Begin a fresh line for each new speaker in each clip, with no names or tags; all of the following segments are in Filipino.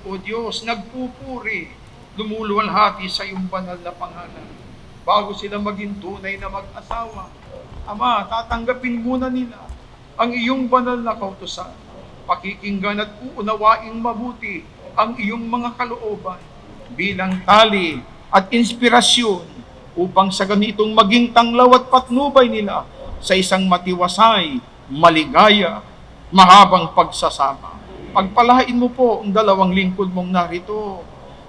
O Diyos, nagpupuri, lumuluwalhati sa iyong banal na pangalan. Bago sila maging tunay na mag-asawa, Ama, tatanggapin muna nila ang iyong banal na kautusan. Pakikinggan at uunawaing mabuti ang iyong mga kalooban bilang tali at inspirasyon upang sa ganitong maging tanglaw at patnubay nila sa isang matiwasay, maligaya, mahabang pagsasama. Pagpalain mo po ang 2 lingkod mong narito.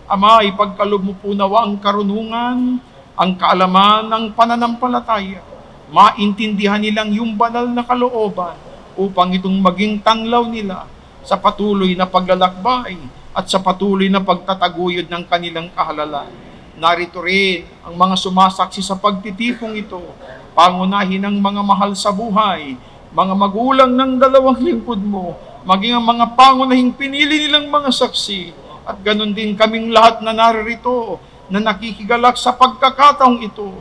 Ama, ipagkaloob mo po nawa ang karunungan, ang kaalaman ng pananampalataya. Maintindihan nilang yung banal na kalooban upang itong maging tanglaw nila sa patuloy na paglalakbay at sa patuloy na pagtataguyod ng kanilang kahalalan. Narito rin ang mga sumasaksi sa pagtitipong ito, pangunahin ng mga mahal sa buhay, mga magulang ng 2 lingkod mo, maging ang mga pangunahing pinili nilang mga saksi, at ganon din kaming lahat na naririto na nakikigalak sa pagkakataong ito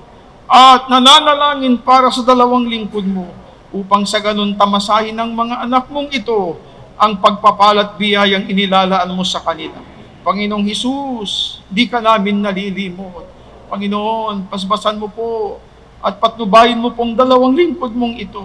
at nananalangin para sa 2 lingkod mo upang sa ganon tamasahin ng mga anak mong ito ang pagpapalat biyayang inilalaan mo sa kanila. Panginoong Hesus, di ka namin nalilimot. Panginoon, pasbasan mo po at patnubayin mo pong 2 lingkod mong ito.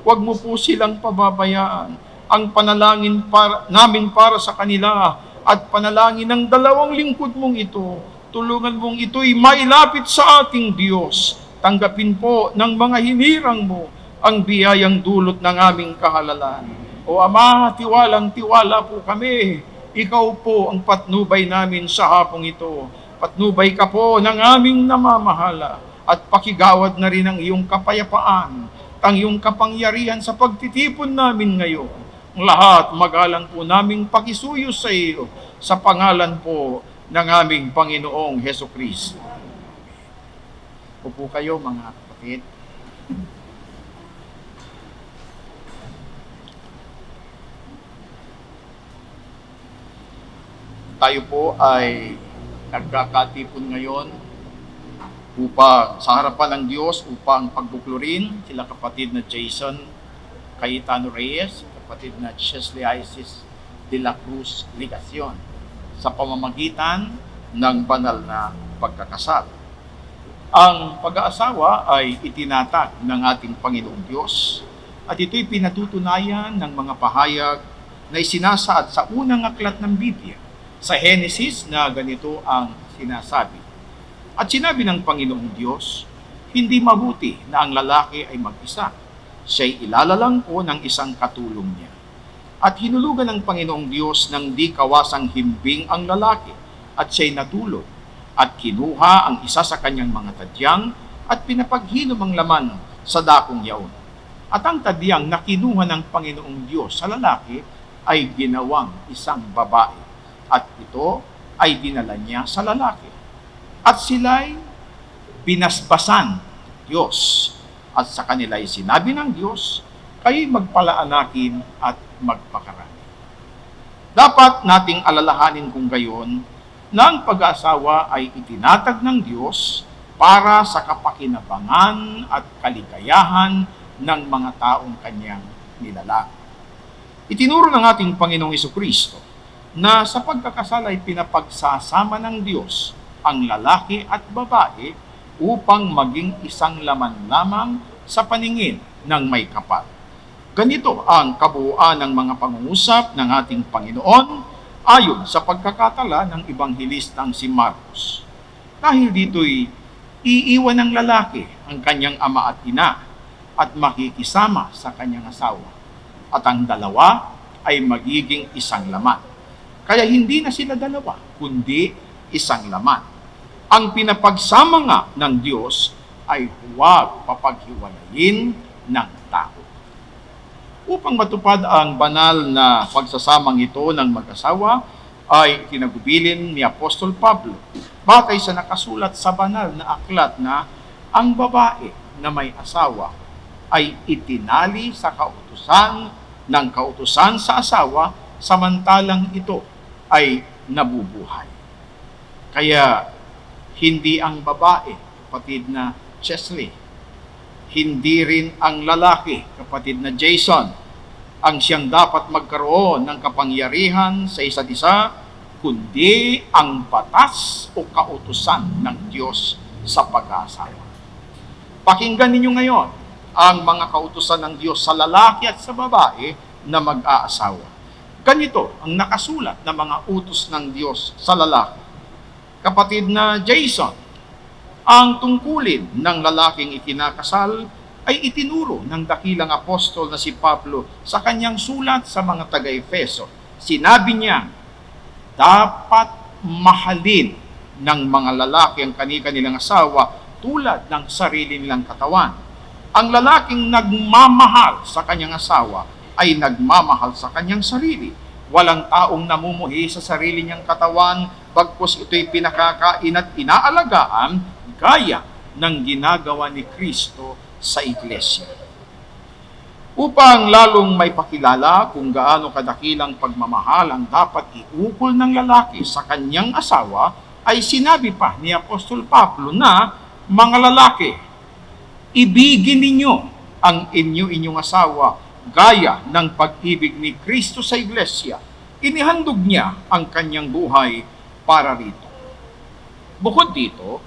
Huwag mo po silang pababayaan. Ang panalangin namin para sa kanila at panalangin ng 2 lingkod mong ito, tulungan mong ito'y mailapit sa ating Diyos. Tanggapin po ng mga hinirang mo ang biyayang dulot ng aming kahalalan. O Ama, tiwalang-tiwala po kami. Ikaw po ang patnubay namin sa hapong ito. Patnubay ka po ng aming namamahala at pakigawad na rin ang iyong kapayapaan, ang iyong kapangyarihan sa pagtitipon namin ngayon. Ang lahat magalang po naming pakisuyo sa iyo sa pangalan po ng aming Panginoong Hesukristo. Upo kayo mga kapatid. Tayo po ay nagkakatipon ngayon upang sa harapan ng Diyos upang pagbuklurin sila kapatid na Jason Cayetano Reyes, kapatid na Chesley Isis de la Cruz Ligacion sa pamamagitan ng banal na pagkakasal. Ang pag-aasawa ay itinatag ng ating Panginoong Diyos at ito'y pinatutunayan ng mga pahayag na isinasaad sa unang aklat ng Biblia. Sa Genesis na ganito ang sinasabi. At sinabi ng Panginoong Diyos, hindi mabuti na ang lalaki ay mag-isa. Siya'y ilalalang ko ng isang katulong niya. At hinulugan ng Panginoong Diyos ng di kawasang himbing ang lalaki at siya'y natulog. At kinuha ang isa sa kanyang mga tadyang at pinapaghilom ang laman sa dakong yaon. At ang tadyang na kinuha ng Panginoong Diyos sa lalaki ay ginawang isang babae. At ito ay dinala niya sa lalaki. At sila'y binasbasan Diyos. At sa kanila ay sinabi ng Diyos, kayo'y magpalaanakin at magpakarami. Dapat nating alalahanin kung gayon na ang pag-aasawa ay itinatag ng Diyos para sa kapakinabangan at kaligayahan ng mga taong kanyang nilalang. Itinuro ng ating Panginoong Hesukristo na sa pagkakasal ay pinapagsasama ng Diyos ang lalaki at babae upang maging isang laman lamang sa paningin ng may kapal. Ganito ang kabuuan ng mga pangungusap ng ating Panginoon ayon sa pagkakatala ng Ebanghelistang si Marcos. Dahil dito'y iiwan ng lalaki ang kanyang ama at ina at makikisama sa kanyang asawa. At ang dalawa ay magiging isang laman. Kaya hindi na sila dalawa, kundi isang laman. Ang pinapagsama nga ng Diyos ay huwag papaghiwalayin ng tao. Upang matupad ang banal na pagsasamang ito ng mag-asawa, ay kinagubilin ni Apostol Pablo, batay sa nakasulat sa banal na aklat na ang babae na may asawa ay itinali sa kautusan ng kautusan sa asawa samantalang ito ay nabubuhay. Kaya hindi ang babae, kapatid na Chesley, hindi rin ang lalaki, kapatid na Jason, ang siyang dapat magkaroon ng kapangyarihan sa isa't isa, kundi ang batas o kautusan ng Diyos sa pag-aasawa. Pakinggan ninyo ngayon ang mga kautusan ng Diyos sa lalaki at sa babae na mag-aasawa. Ganito ang nakasulat na mga utos ng Diyos sa lalaki. Kapatid na Jason, ang tungkulin ng lalaking ikinakasal ay itinuro ng dakilang apostol na si Pablo sa kanyang sulat sa mga taga-Efeso. Sinabi niya, dapat mahalin ng mga lalaki ang kani-kanilang asawa tulad ng sarili nilang katawan. Ang lalaking nagmamahal sa kanyang asawa ay nagmamahal sa kanyang sarili. Walang taong namumuhi sa sarili niyang katawan, bagkus ito'y pinakakain at inaalagaan gaya ng ginagawa ni Kristo sa iglesia. Upang lalong may pakilala kung gaano kadakilang pagmamahal ang dapat iukol ng lalaki sa kanyang asawa, ay sinabi pa ni Apostol Pablo na, mga lalaki, ibigin ninyo ang inyong asawa gaya ng pag-ibig ni Kristo sa iglesia. Inihandog niya ang kanyang buhay para rito. Bukod dito,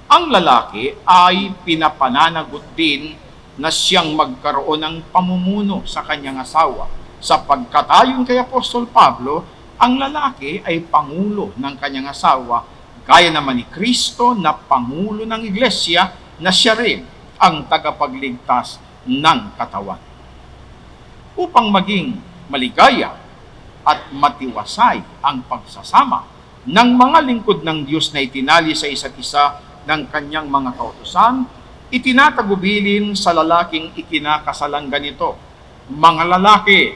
ang lalaki ay pinapananagot din na siyang magkaroon ng pamumuno sa kanyang asawa. Sapagkat ayon kay Apostol Pablo, ang lalaki ay pangulo ng kanyang asawa, gaya naman ni Kristo na pangulo ng iglesia na siya rin ang tagapagligtas ng katawan. Upang maging maligaya at matiwasay ang pagsasama ng mga lingkod ng Diyos na itinali sa isa't isa ng kanyang mga kautusan, itinatagubilin sa lalaking ikinakasalang ganito, mga lalaki,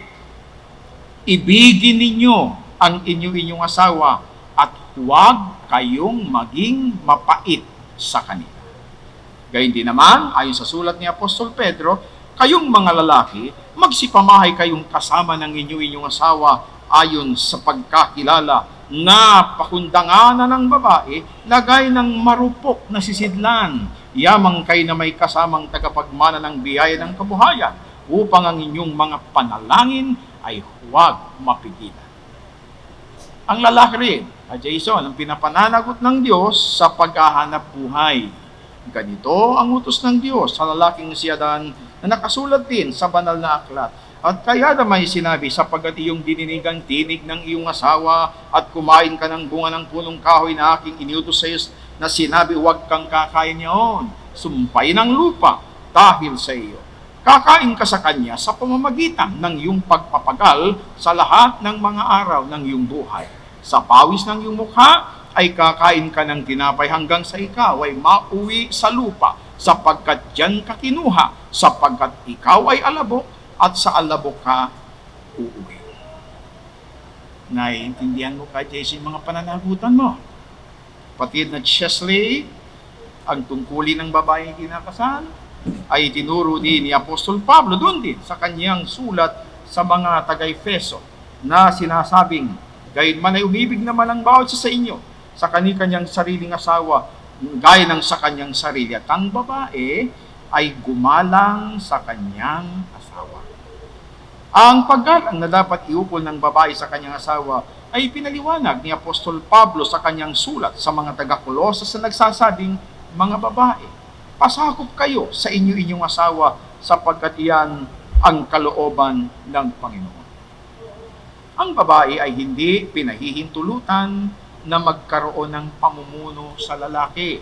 ibigin ninyo ang inyong asawa at huwag kayong maging mapait sa kanila. Gayun din naman, ayon sa sulat ni Apostol Pedro, kayong mga lalaki, magsipamahay kayong kasama ng inyong asawa ayon sa pagkakilala na pakundanganan ng babae na gaya ng marupok na sisidlan, yamang kayo na may kasamang tagapagmana ng biyaya ng kabuhayan, upang ang inyong mga panalangin ay huwag mapigilan. Ang lalaki rin, Jason, ang pinapananagot ng Diyos sa paghahanap buhay. Ganito ang utos ng Diyos sa lalaking si Adan na nakasulat din sa banal na aklat. At kaya na may sinabi, sapagkat iyong dininigang tinig ng iyong asawa at kumain ka ng bunga ng punong kahoy na aking iniutos sa iyo na sinabi, huwag kang kakain niyon, sumpay ng lupa dahil sa iyo. Kakain ka sa kanya sa pamamagitan ng iyong pagpapagal sa lahat ng mga araw ng iyong buhay. Sa pawis ng iyong mukha ay kakain ka ng tinapay hanggang sa ikaw ay mauwi sa lupa, sapagkat diyan ka kinuha, sapagkat ikaw ay alabok at sa alabok ka uuwi. Naiintindihan mo ka, Jason, mga pananagutan mo. Kapatid na Chesley, ang tungkulin ng babaeng kinakasal ay tinuro din ni Apostol Pablo doon din sa kanyang sulat sa mga taga-Efeso na sinasabing, gayun man ay umibig naman ang bawat sa inyo sa kanyang sariling asawa, gaya ng sa kanyang sarili. At ang babae ay gumalang sa kanyang asawa. Ang paggalang na dapat iukol ng babae sa kanyang asawa ay pinaliwanag ni Apostol Pablo sa kanyang sulat sa mga taga-Kolosas na nagsasabing, mga babae, pasakop kayo sa inyong asawa sapagkat iyan ang kalooban ng Panginoon. Ang babae ay hindi pinahihintulutan na magkaroon ng pamumuno sa lalaki,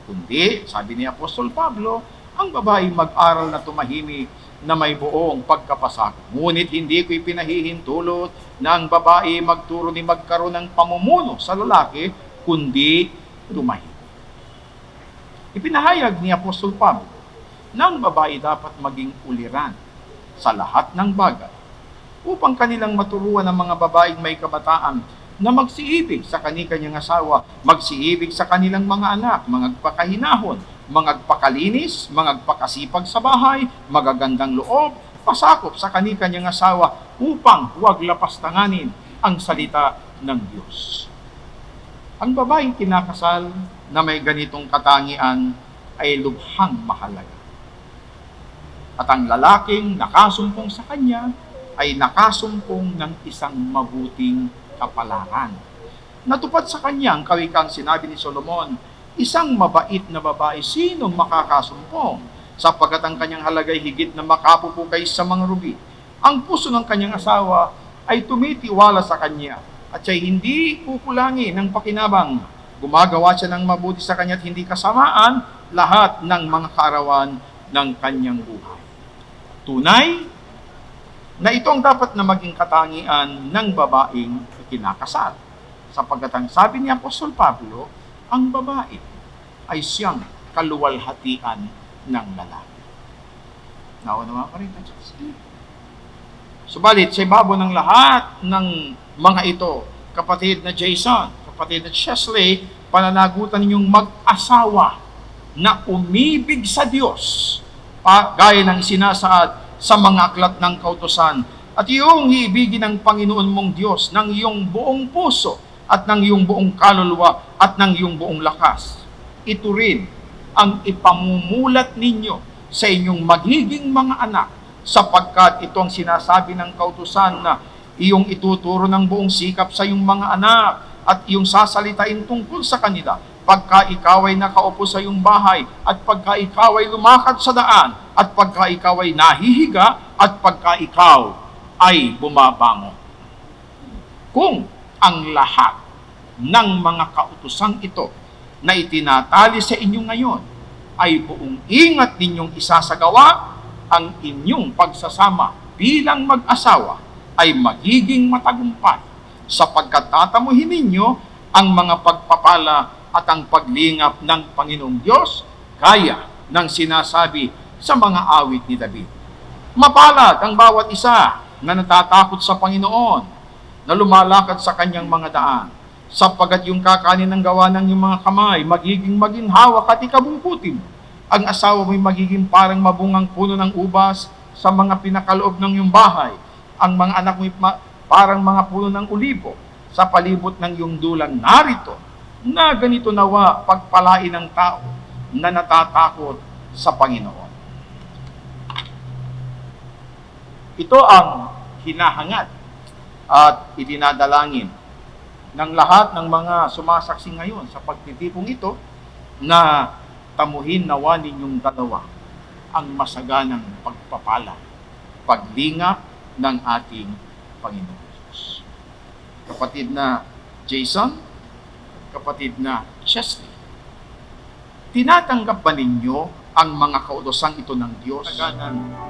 kundi, sabi ni Apostol Pablo, ang babae mag-aral na tumahimik na may buong pagkapasakop. Ngunit hindi ko ipinahihintulot na ang babae magturo ni magkaroon ng pamumuno sa lalaki, kundi tumahimik. Ipinahayag ni Apostol Pablo na ang babae dapat maging uliran sa lahat ng bagay upang kanilang maturuan ng mga babaeng may kabataan na magsiibig sa kani-kanyang asawa, magsiibig sa kanilang mga anak, magpakahinahon, magpakalinis, magpakasipag sa bahay, magagandang loob, pasakop sa kani-kanyang asawa upang huwag lapastanganin ang salita ng Diyos. Ang babaeng kinakasal na may ganitong katangian ay lubhang mahalaga. At ang lalaking nakasumpong sa kanya ay nakasumpong ng isang mabuting kapalaran. Natupad sa kanya ang kawikang sinabi ni Solomon, isang mabait na babae, sinong makakasumpong? Sapagkat ang kanyang halagay higit na makapupukay sa mga rubi. Ang puso ng kanyang asawa ay tumitiwala sa kanya, at siya'y hindi kukulangin ng pakinabang. Gumagawa siya ng mabuti sa kanya at hindi kasamaan lahat ng mga kaarawan ng kanyang buhay. Tunay na ito ang dapat na maging katangian ng babaeng kinakasal. Sapagkat ang sabi ni Apostol Pablo, ang babae ay siyang kaluwalhatian ng lalaki. Nawa naman pa rin ang Diyos. Subalit, sa ibabaw ng lahat ng mga ito, kapatid na Jason, kapatid na Chesley, pananagutan ninyong mag-asawa na umibig sa Diyos, gaya ng sinasaad sa mga aklat ng kautusan, at iyong iibigin ng Panginoon mong Diyos ng iyong buong puso at ng iyong buong kaluluwa at ng iyong buong lakas. Ito rin ang ipamumulat ninyo sa inyong magiging mga anak, sapagkat ito ang sinasabi ng kautusan na iyong ituturo ng buong sikap sa iyong mga anak at iyong sasalitain tungkol sa kanila pagka ikaw ay nakaupo sa iyong bahay at pagka ikaw ay lumakad sa daan at pagka ikaw ay nahihiga at pagka ikaw ay bumabangon. Kung ang lahat ng mga kautosang ito na itinatali sa inyo ngayon ay buong ingat ninyong isasagawa, ang inyong pagsasama bilang mag-asawa ay magiging matagumpay, sapagkat tatamuhin ninyo ang mga pagpapala at ang paglingap ng Panginoong Diyos, gaya ng sinasabi sa mga awit ni David. Mapalad ang bawat isa na natatakot sa Panginoon, na lumalakad sa kanyang mga daan, sapagkat yung kakanin ng gawa ng iyong mga kamay, magiging maginhawa at ikabungkutin. Ang asawa mo'y magiging parang mabungang puno ng ubas sa mga pinakaloob ng iyong bahay. Ang mga anak mo'y parang mga puno ng ulibo sa palibot ng iyong dulang. Narito, na ganito nawa pagpalain ng tao na natatakot sa Panginoon. Ito ang hinahangad at idinadalangin ng lahat ng mga sumasaksi ngayon sa pagtitipong ito, na tamuhin nawa ninyong dalawa ang masaganang pagpapala, paglingap ng ating Panginoon Diyos. Kapatid na Jason, kapatid na Chesley, tinatanggap ba ninyo ang mga kautosang ito ng Diyos?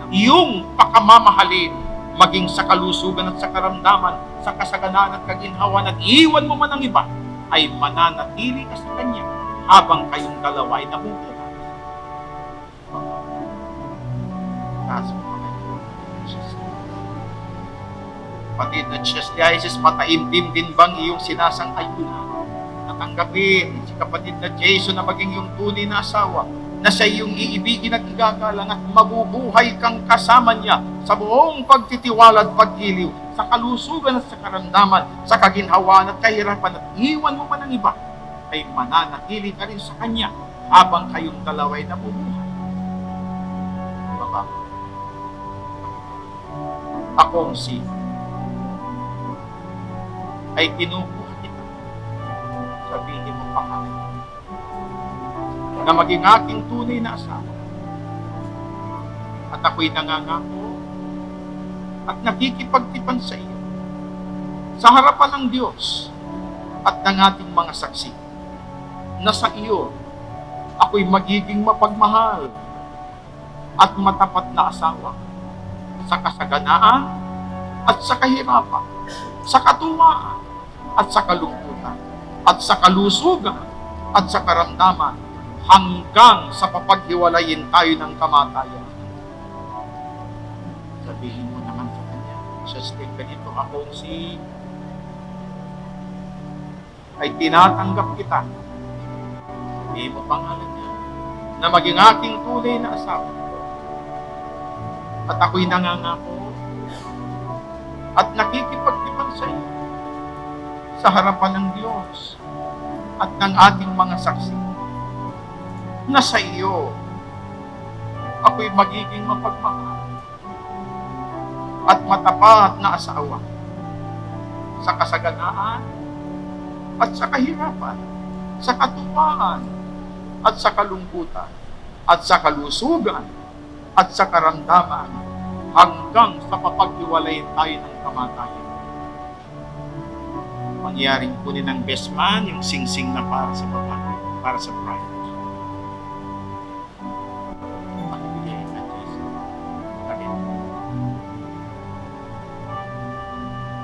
Iyong pakamamahalin, maging sa kalusugan at sa karamdaman, sa kasaganaan at kaginhawan, at iwan mo man ang iba, ay mananatili ka sa Kanya habang kayong dalawa ay nabubuhay. Kapatid na Chesley, mataimtim din bang iyong sinasang-ayunan? Natanggapin si kapatid na Jason na maging yung tunay na asawa, na siya iyong iibigin at igagalang at mabubuhay kang kasama niya sa buong pagtitiwala at paggiliw, sa kalusugan at sa karamdaman, sa kaginhawaan at kahirapan, at iwan mo man ang iba, ay mananatili ka rin sa Kanya habang kayong dalawa'y nabubuhay. Baba. Akong si ay kinukuha kita. Sabihin mo pangalan na maging aking tunay na asawa. At ako'y nangangako at nakikipagtipan sa iyo sa harapan ng Diyos at ng ating mga saksi, na sa iyo ako'y magiging mapagmahal at matapat na asawa sa kasaganaan at sa kahirapan, sa katuwaan at sa kalungkutan, at sa kalusugan at sa karamdaman, hanggang sa papaghiwalayin tayo ng kamatayan. Sabihin mo naman sa Kanya, Chesley, ganito akong si ay tinatanggap kita. Sabihin mo pangalan niya, na maging aking tunay na asawa. At ako'y nangangako at nakikipagtipan sa iyo sa harapan ng Diyos at ng ating mga saksi, na sa iyo ako'y magiging mapagmahal at matapat na asawa sa kasaganaan at sa kahirapan, sa katupaan, at sa kalungkutan, at sa kalusugan, at sa karamdaman, hanggang sa papaghiwalayin tayo ng kamatayan. Mangyaring kunin ng best man yung singsing na para sa babae, para sa bride. Pagbigay na Jesus.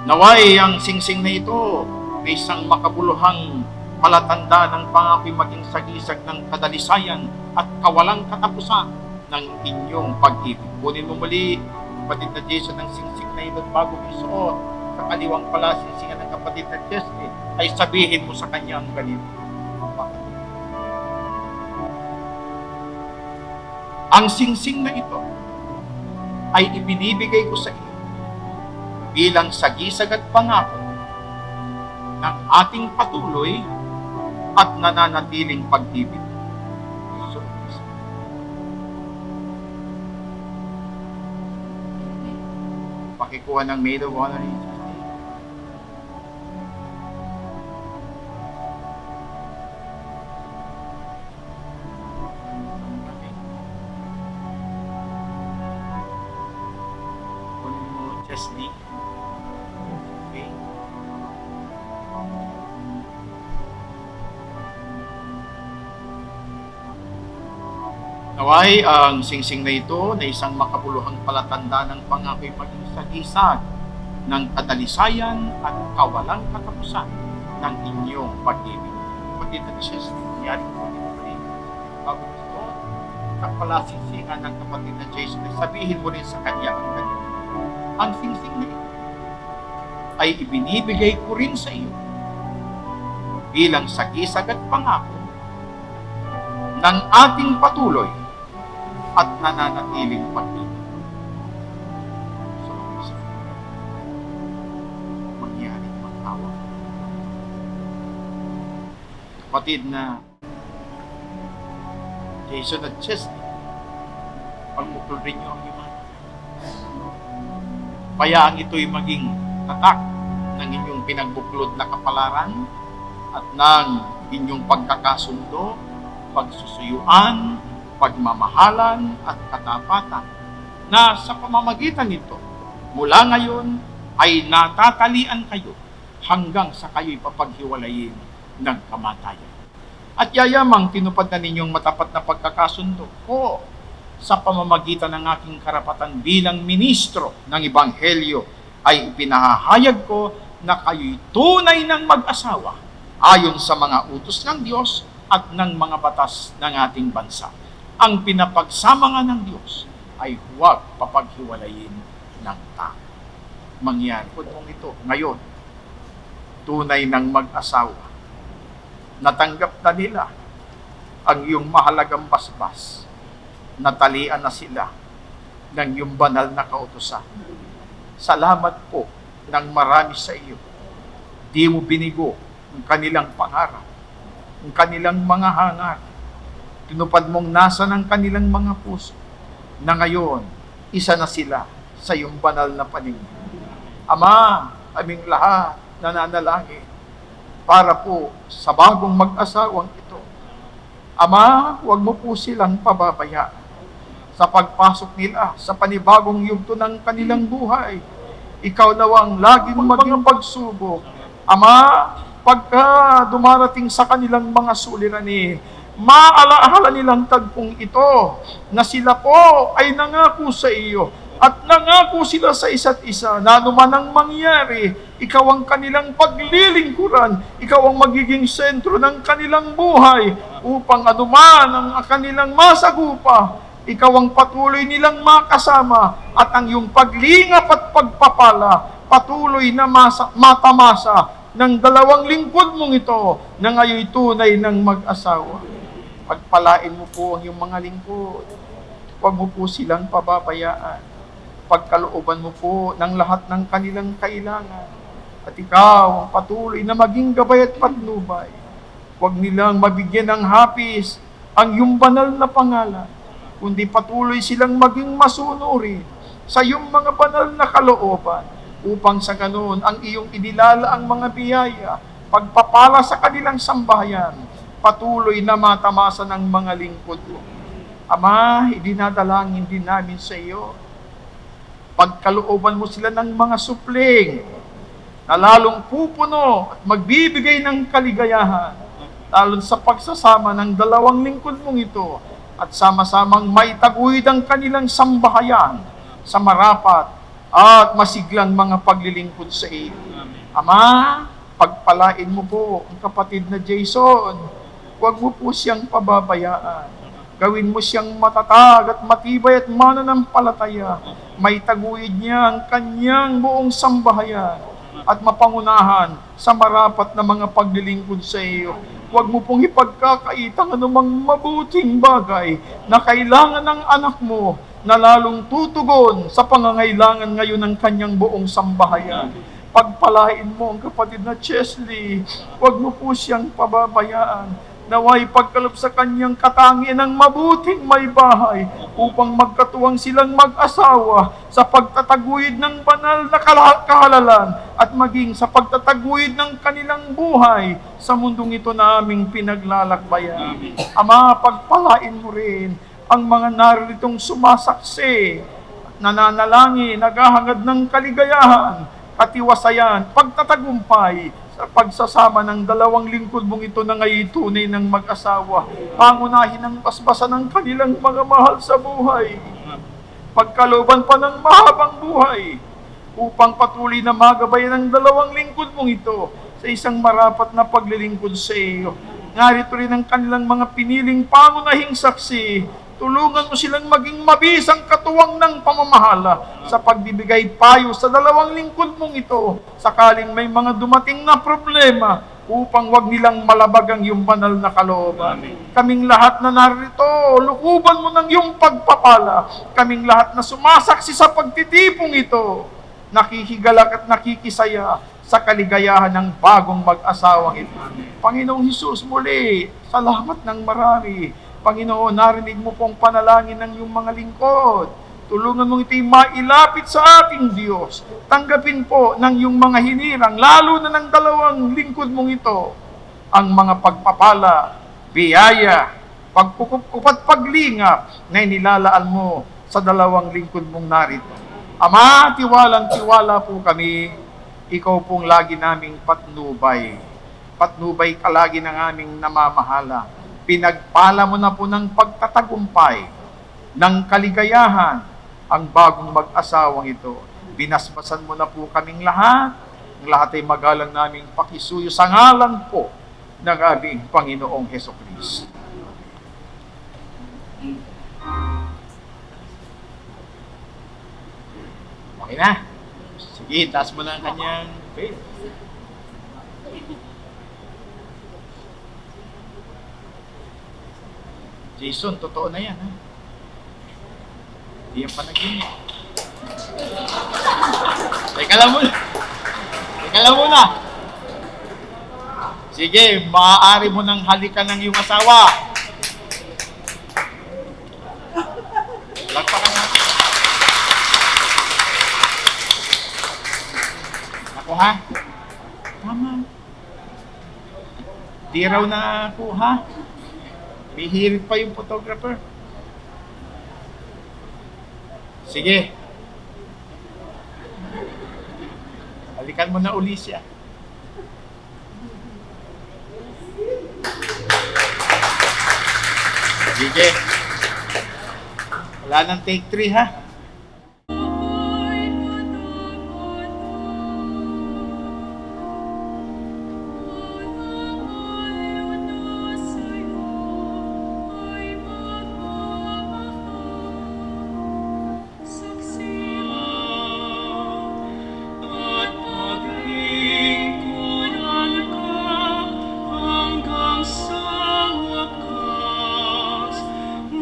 Naway ang singsing na ito ay isang makabuluhang palatanda ng pangako'y maging sagisag ng kadalisayan at kawalang katapusan ng inyong pag-ibig. Kunin mo muli, kapatid na Jason, ng singsing na ito bago isuot sa kaliwang pala singsingan ng kapatid na Chesley, ay sabihin mo sa kanya ang ganito. Ang singsing na ito ay ibinibigay ko sa iyo bilang sagisag at pangako ng ating patuloy at nananatiling pag-ibig. Pakikuha ng Maid of Honor. Chesley. Okay. Naway ang singsing na ito na isang makabuluhang palatanda ng pangako'y maging sagisag ng kadalisayan at kawalang katapusan ng inyong pag-ibig. Kapatid na Chesley, nangyari ko dito rin. Bago ito, kapalasinsingan ng kapatid na Jason, sabihin mo rin sa kanya ang ganito. Ang singsing na ito ay ibinibigay ko rin sa iyo bilang sagisag at pangako ng ating patuloy at nananatiling pag-ibig. So, mangyaring mag-awa. Kapatid na Jason at Chesley, pagmukul rin niyo ang iman. Bayaan ito'y maging tatak ng inyong pinagbuklod na kapalaran at ng inyong pagkakasundo, pagsusuyuan, pagmamahalan at katapatan na sa pamamagitan nito, mula ngayon ay natatalian kayo hanggang sa kayo'y papaghiwalayin ng kamatayan. At yayamang tinupad na ninyong matapat na pagkakasundo ko sa pamamagitan ng aking karapatan bilang ministro ng Ebanghelyo ay ipinahahayag ko na kayo'y tunay ng mag-asawa ayon sa mga utos ng Diyos at ng mga batas ng ating bansa. Ang pinapagsama nga ng Diyos ay huwag papaghiwalayin ng tao. Mangyari po ito ngayon, tunay ng mag-asawa. Natanggap na nila ang iyong mahalagang basbas. Natalian na sila ng iyong banal na kautusan. Salamat po ng marami sa iyo. Di mo binigo ang kanilang pangarap, ang kanilang mga hangar. Tinupad mong nasa ng kanilang mga puso na ngayon, isa na sila sa iyong banal na paningin. Ama, aming lahat nananalangin para po sa bagong mag-asawang ito. Ama, huwag mo po silang pababayaan sa pagpasok nila sa panibagong yugto ng kanilang buhay. Ikaw nawang laging maging pagsubok. Ama, pagka dumarating sa kanilang mga suliranin, maalaala nilang tagpong ito na sila po ay nangako sa iyo at nangako sila sa isa't isa na anuman ang mangyari, ikaw ang kanilang paglilingkuran, ikaw ang magiging sentro ng kanilang buhay upang anuman ang kanilang masagupa, ikaw ang patuloy nilang makasama at ang iyong paglingap at pagpapala patuloy na matamasa ng dalawang lingkod mong ito na ngayon tunay ng mag-asawa. Pagpalain mo po ang iyong mga lingkod. Huwag mo po silang pababayaan. Pagkalooban mo po ng lahat ng kanilang kailangan. At ikaw ang patuloy na maging gabay at patnubay. Huwag nilang mabigyan ng hapis ang iyong banal na pangalan, kundi patuloy silang maging masunurin sa iyong mga banal na kalooban upang sa ganoon ang iyong inilala ang mga biyaya pagpapala sa kanilang sambahayan, patuloy na matamasa ng mga lingkod mo. Ama, idinadalangin din namin sa iyo, pagkalooban mo sila ng mga supling, na lalong pupuno at magbibigay ng kaligayahan, lalo sa pagsasama ng dalawang lingkod mong ito, at sama-samang maitaguyod ang kanilang sambahayan sa marapat at masiglang mga paglilingkod sa iyo. Ama, pagpalain mo po ang kapatid na Jason. Huwag mo po siyang pababayaan. Gawin mo siyang matatag at matibay at mananampalataya. Maitaguyod niya ang kanyang buong sambahayan at mapangunahan sa marapat na mga paglilingkod sa iyo. Huwag mo pong ipagkakaitang anumang mabuting bagay na kailangan ng anak mo na lalong tutugon sa pangangailangan ngayon ng kanyang buong sambahayan. Pagpalain mo ang kapatid na Chesley. Huwag mo po siyang pababayaan. Naway pagkaloob sa kanyang katangian ng mabuting may bahay upang magkatuwang silang mag-asawa sa pagtataguyod ng banal na kahalalan at maging sa pagtataguyod ng kanilang buhay sa mundong ito na aming pinaglalakbayan. Ama, pagpalain mo rin ang mga naritong sumasaksi, nananalangin, naghahangad ng kaligayahan, katiwasayan, pagtatagumpay, sa pagsasama ng dalawang lingkod mong ito na ngayon tunay ng mag-asawa, pangunahin ang basbasan ng kanilang mga mahal sa buhay, pagkalooban pa ng mahabang buhay, upang patuloy na magabayan ang dalawang lingkod mong ito sa isang marapat na paglilingkod sa iyo. Narito rin ang kanilang mga piniling pangunahing saksi. Tulungan mo silang maging mabisang katuwang ng pamamahala sa pagbibigay payo sa dalawang lingkod mong ito sakaling may mga dumating na problema upang wag nilang malabag ang iyong banal na kalooban. Kaming lahat na narito, lukuban mo ng iyong pagpapala. Kaming lahat na sumasaksi sa pagtitipong ito, nakikigalak at nakikisaya sa kaligayahan ng bagong mag-asawang ito. Panginoong Hesus, muli, salamat ng marami. Panginoon, narinig mo pong panalangin ng iyong mga lingkod. Tulungan mong ito'y mailapit sa ating Diyos. Tanggapin po ng iyong mga hinirang, lalo na ng dalawang lingkod mong ito, ang mga pagpapala, biyaya, pagkukup at paglingap na inilalaan mo sa dalawang lingkod mong narito. Ama, tiwalang-tiwala po kami, ikaw pong lagi naming patnubay. Patnubay ka lagi ng aming namamahala. Pinagpala mo na po ng pagtatagumpay, ng kaligayahan, ang bagong mag-asawang ito. Binasbasan mo na po kaming lahat. Ang lahat ay magalang naming pakisuyo sa ngalan po ng aming Panginoong Hesukristo. Okay na. Sige, taas mo na ang kanyang faith. Jason, totoo na yan, ha? Hindi yan panaginip. Teka lang muna. Teka lang muna. Sige, maaari mo nang halikan ng iyong asawa. Lagpakan natin. Ako, ha? Tama. Di raw na ako, ha? May hirit pa yung photographer. Sige. Halikan mo na uli siya. Sige. Wala nang take 3, ha?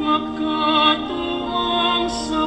Magkatuwang sa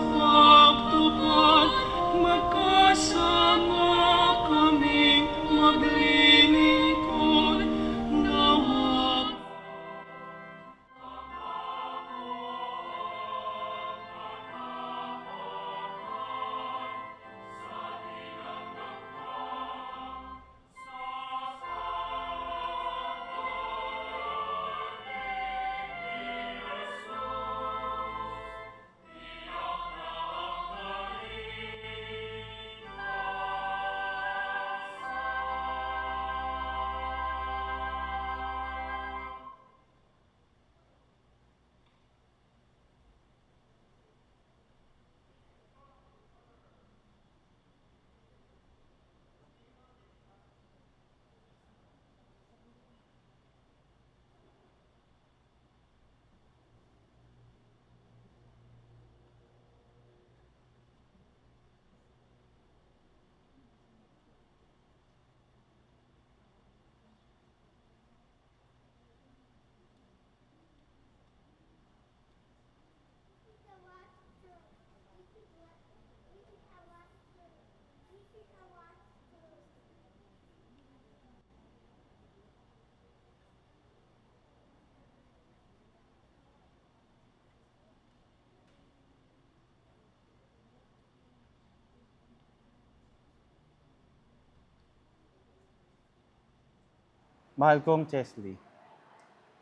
Mahal kong Chesley,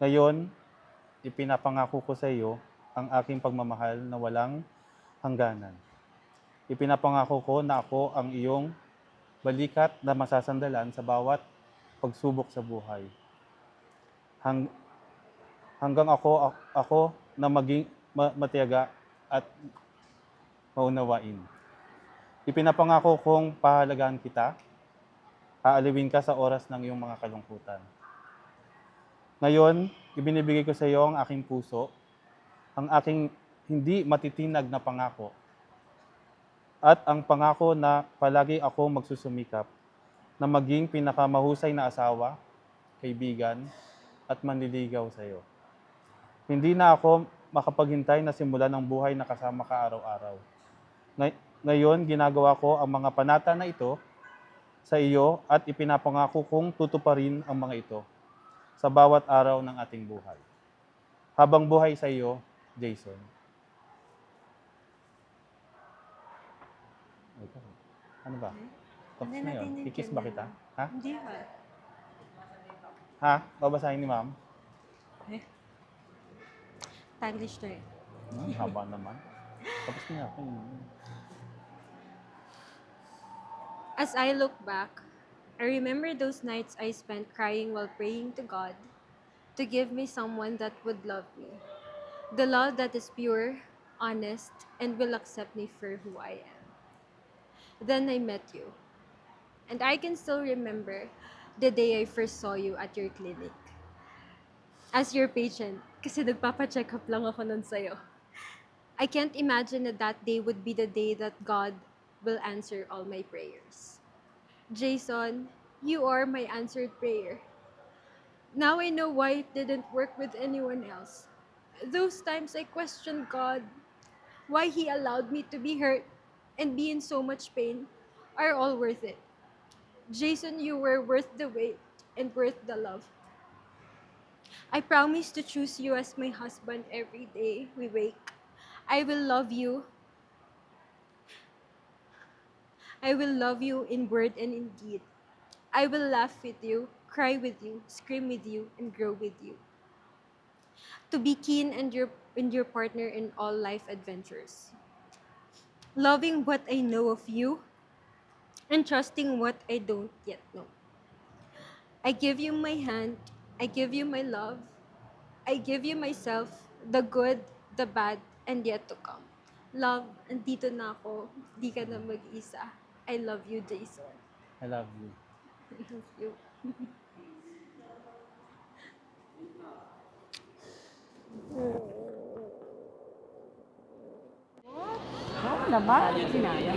ngayon, ipinapangako ko sa iyo ang aking pagmamahal na walang hangganan. Ipinapangako ko na ako ang iyong balikat na masasandalan sa bawat pagsubok sa buhay. Hang, hanggang ako na maging matiyaga at maunawain. Ipinapangako kong pahalagahan kita, aalawin ka sa oras ng iyong mga kalungkutan. Ngayon, ibinibigay ko sa iyo ang aking puso, ang aking hindi matitinag na pangako, at ang pangako na palagi ako magsusumikap na maging pinakamahusay na asawa, kaibigan, at manliligaw sa iyo. Hindi na ako makapaghintay na simulan ng buhay na kasama ka araw-araw. Ngayon, ginagawa ko ang mga panata na ito sa iyo at ipinapangako kong tutuparin ang mga ito sa bawat araw ng ating buhay. Habang buhay sa iyo, Jason. Ano ba? Tapos na yun. Kikis ba kita? Ha?
Hindi ba?
Ha? Babasahin ni ma'am?
Taglish to eh.
Haba naman. Tapos na.
As I look back, I remember those nights I spent crying while praying to God to give me someone that would love me. The love that is pure, honest, and will accept me for who I am. Then I met you. And I can still remember the day I first saw you at your clinic. As your patient, kasi nagpapa-check up lang ako nun sa'yo. I can't imagine that day would be the day that God will answer all my prayers. Jason, you are my answered prayer. Now I know why it didn't work with anyone else. Those times I questioned God, why He allowed me to be hurt and be in so much pain are all worth it. Jason, you were worth the wait and worth the love. I promise to choose you as my husband every day we wake. I will love you. I will love you in word and in deed. I will laugh with you, cry with you, scream with you, and grow with you. To be keen and your partner in all life adventures. Loving what I know of you and trusting what I don't yet know. I give you my hand, I give you my love, I give you myself, the good, the bad, and yet to come. Love, andito na ako, di ka na mag-isa. I love you, Jason.
I love you.
I love you.
Oo naman, sinaya.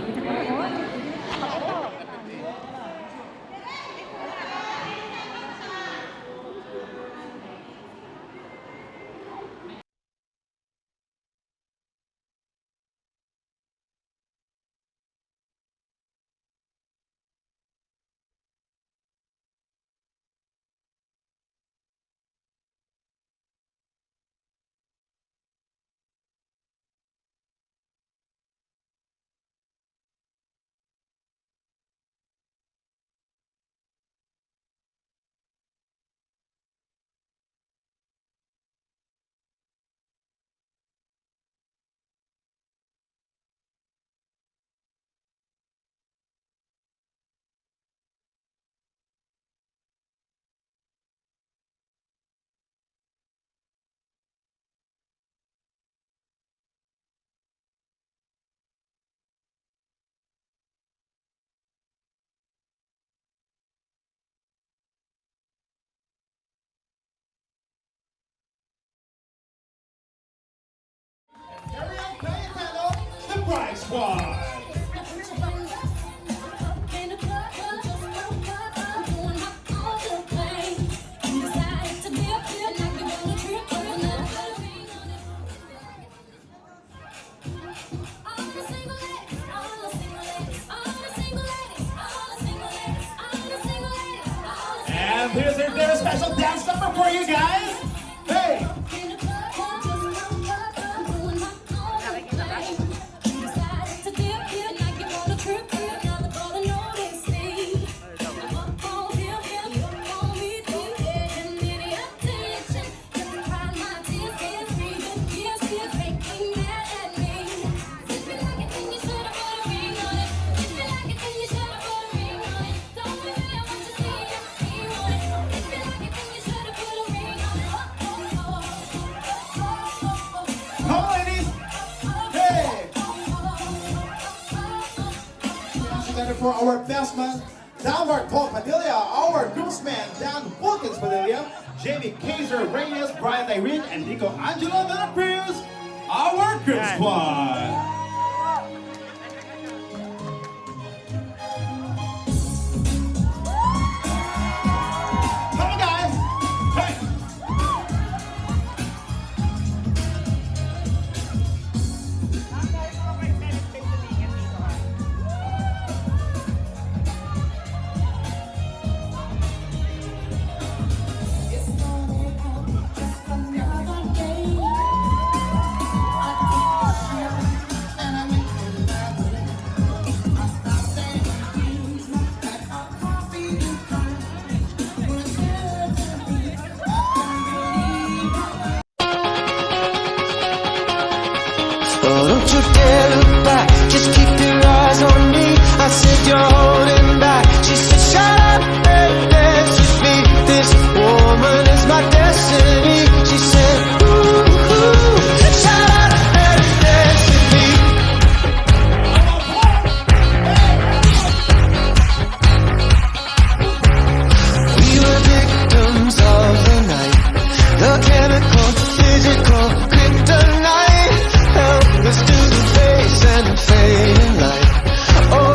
The Bright Squad. And here's their special dance number for you guys. Hey! our best man, Dalmar Paul Padilla, our groomsman, Dan Wilkins Padilla, Jamie Kaiser Reyes, Brian Irene, and Nico Angelo de la Cruz, our groom squad. Come on, guys. Hey.
Oh, don't you dare look back, just keep your eyes on me. I said you're holding back. She said shut up and dance with me. This woman is my destiny. She said ooh, ooh, shut up and dance with me. We were victims of the night, the chemical, physical, kryptonite. Help us to the face and the fading light. Oh,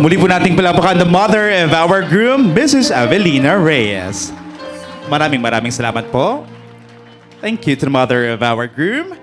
Muli po nating palapakan the mother of our groom, Mrs. Avelina Reyes. Maraming salamat po. Thank you to the mother of our groom.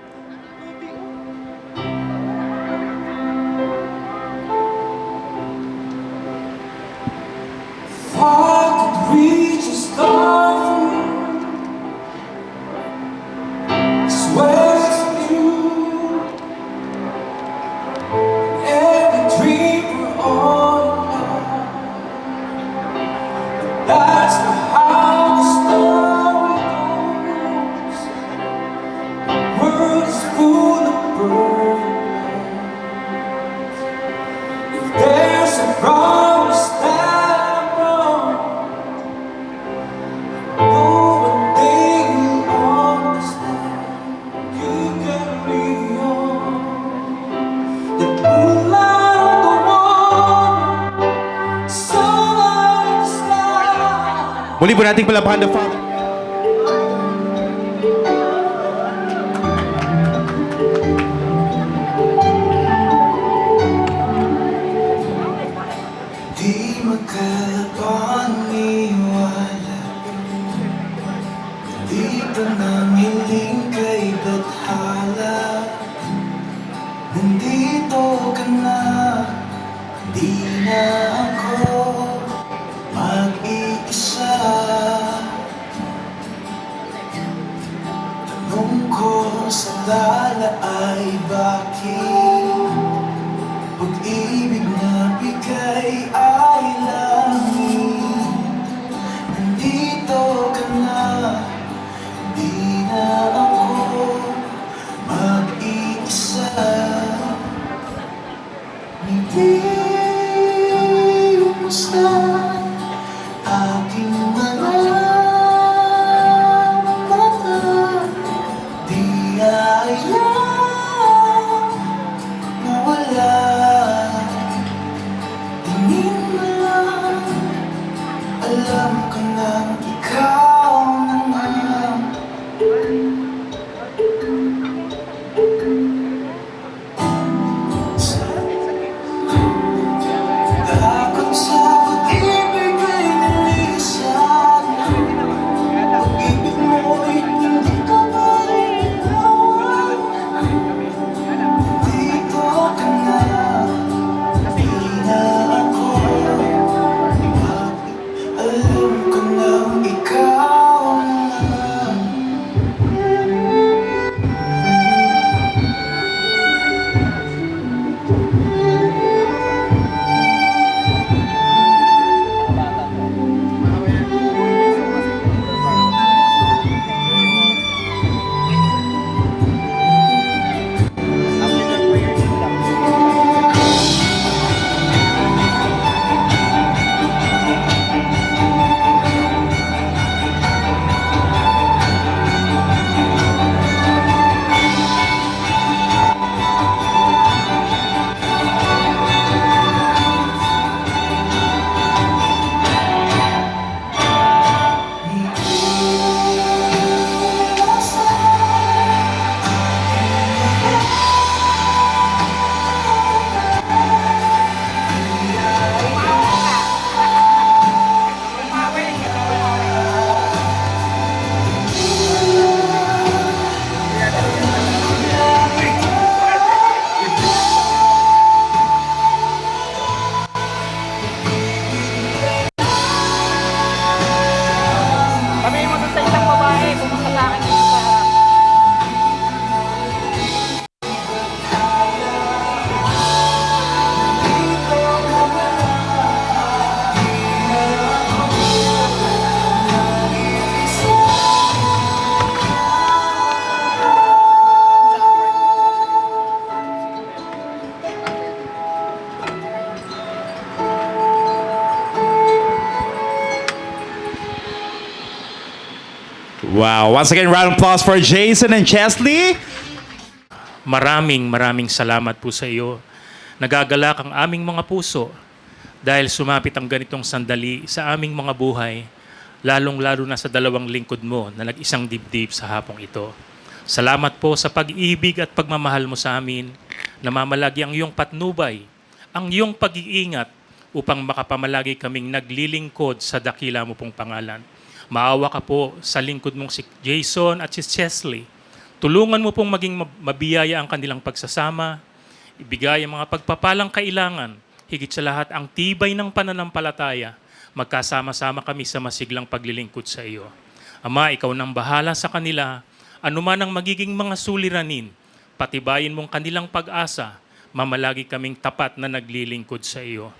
Muli po nating palapakan the father.
Di makapaniwala, di pa namiling kay bathala. Nandito ka na, di na ako mag-iisa. Tanong ko sa dala ay bakit pag-ibig na bigay ay langit. Nandito ka na, di na ako mag-iisa. Hindi umusta aking mga mata, di ayaw mawala. Tingin mo lang, alam ko na ikaw naman. Takot sa pag-ibig ay nalisan. Pag-ibig mo'y hindi ko pa rin bitawan. Dito ka na, di na ako. Alam ko na ikaw naman.
Wow. Once again, round of applause for Jason and Chesley.
Maraming salamat po sa iyo. Nagagalak ang aming mga puso dahil sumapit ang ganitong sandali sa aming mga buhay, lalong-lalo na sa dalawang lingkod mo na nag-isang dibdib sa hapong ito. Salamat po sa pag-ibig at pagmamahal mo sa amin. Namamalagi ang iyong patnubay, ang iyong pag-iingat upang makapamalagi kaming naglilingkod sa dakila mo pong pangalan. Maawa ka po sa lingkod mong si Jason at si Chesley. Tulungan mo pong maging mabiyaya ang kanilang pagsasama, ibigay ang mga pagpapalang kailangan, higit sa lahat ang tibay ng pananampalataya. Magkasama-sama kami sa masiglang paglilingkod sa iyo. Ama, ikaw nang bahala sa kanila, anuman ang magiging mga suliranin, patibayin mong kanilang pag-asa, mamalagi kaming tapat na naglilingkod sa iyo.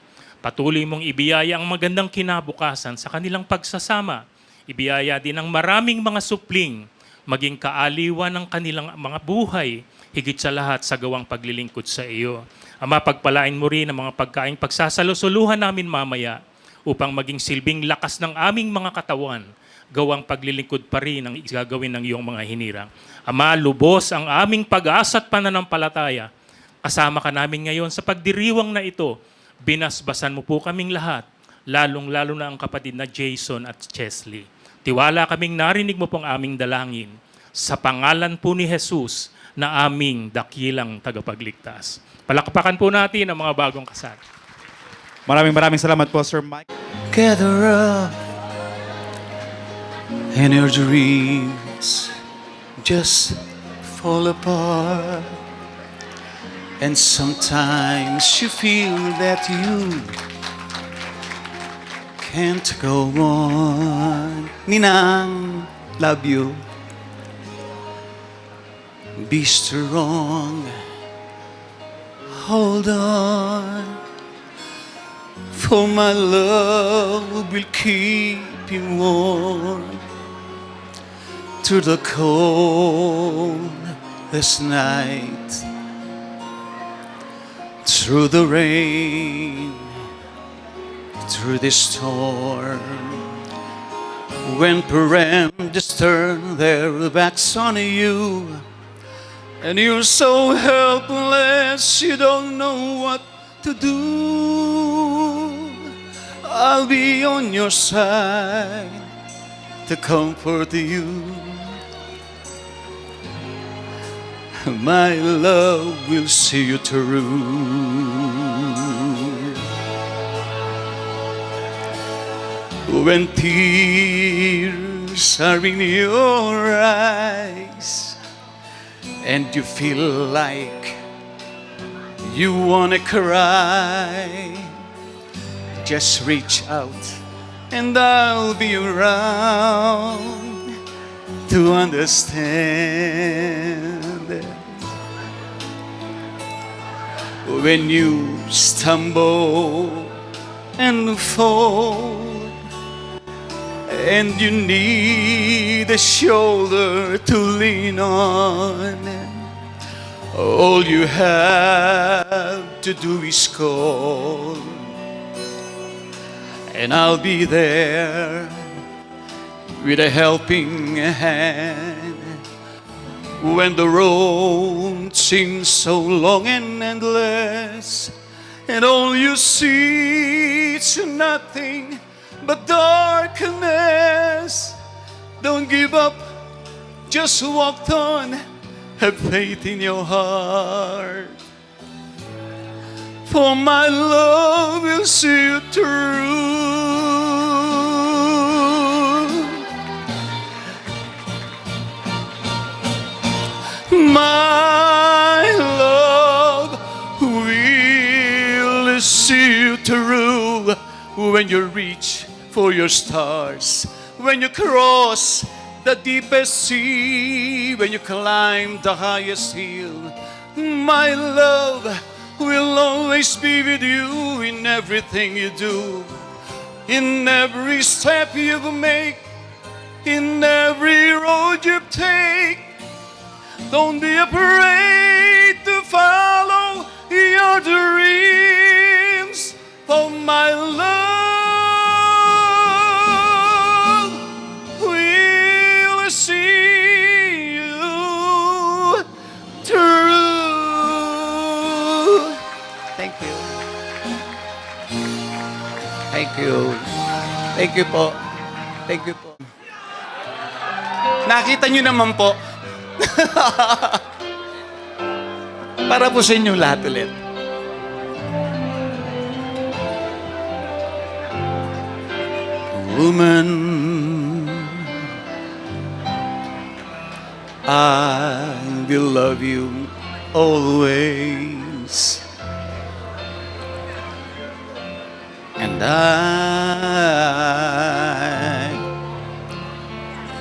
Patuloy mong ibiyaya ang magandang kinabukasan sa kanilang pagsasama. Ibiyaya din ang maraming mga supling, maging kaaliwan ng kanilang mga buhay, higit sa lahat sa gawang paglilingkod sa iyo. Ama, pagpalain mo rin ang mga pagkaing pagsasalusuluhan namin mamaya upang maging silbing lakas ng aming mga katawan, gawang paglilingkod pa rin ang gagawin ng iyong mga hinirang. Ama, lubos ang aming pag-asa at pananampalataya. Kasama ka namin ngayon sa pagdiriwang na ito. Binasbasan mo po kaming lahat, lalong-lalo na ang kapatid na Jason at Chesley. Tiwala kaming narinig mo pong aming dalangin sa pangalan po ni Jesus na aming dakilang tagapagligtas. Palakpakan po natin ang mga bagong kasal.
Maraming salamat po, Sir Mike.
Gather up and your dreams just fall apart. And sometimes you feel that you can't go on. Ninang, love you. Be strong. Hold on. For my love will keep you warm through the coldest night, through the rain, through the storm. When parents turn their backs on you, and you're so helpless you don't know what to do, I'll be on your side to comfort you. My love will see you through. When tears are in your eyes and you feel like you wanna cry, just reach out and I'll be around to understand. When you stumble and fall and you need a shoulder to lean on, all you have to do is call, and I'll be there with a helping hand. When the road seems so long and endless, and all you see is nothing but darkness, don't give up, just walk on, have faith in your heart. For my love will see you through. My love will see you through. When you reach for your stars, when you cross the deepest sea, when you climb the highest hill, my love will always be with you in everything you do, in every step you make, in every road you take. Don't be afraid to follow your dreams, for my love will see you through. Thank you. Thank you. Thank you po. Thank you po. Nakita nyo naman po. Para po sa inyo lahat ulit. woman, I will love you always. And I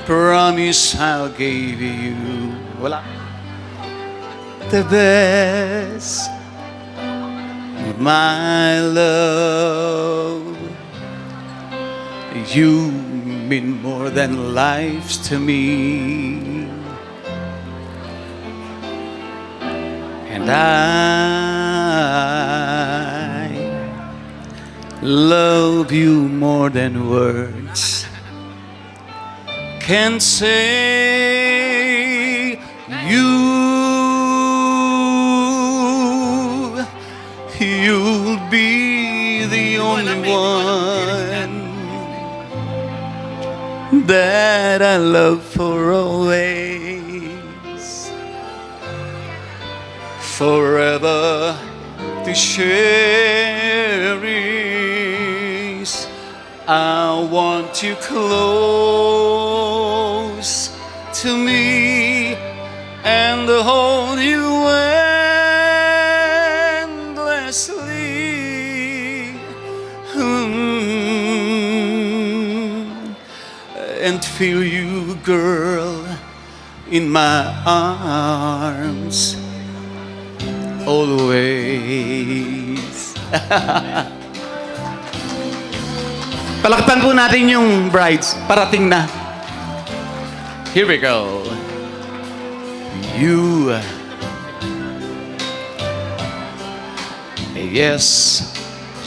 promise I'll give you the best, my love. You mean more than life to me, and I love you more than words can say. You'll be the only one that I love for always, forever to cherish. I want you close to me and hold you endlessly. And feel you, girl, in my arms always. Palakpan po natin yung brides. Parating na. Here we go. You, yes,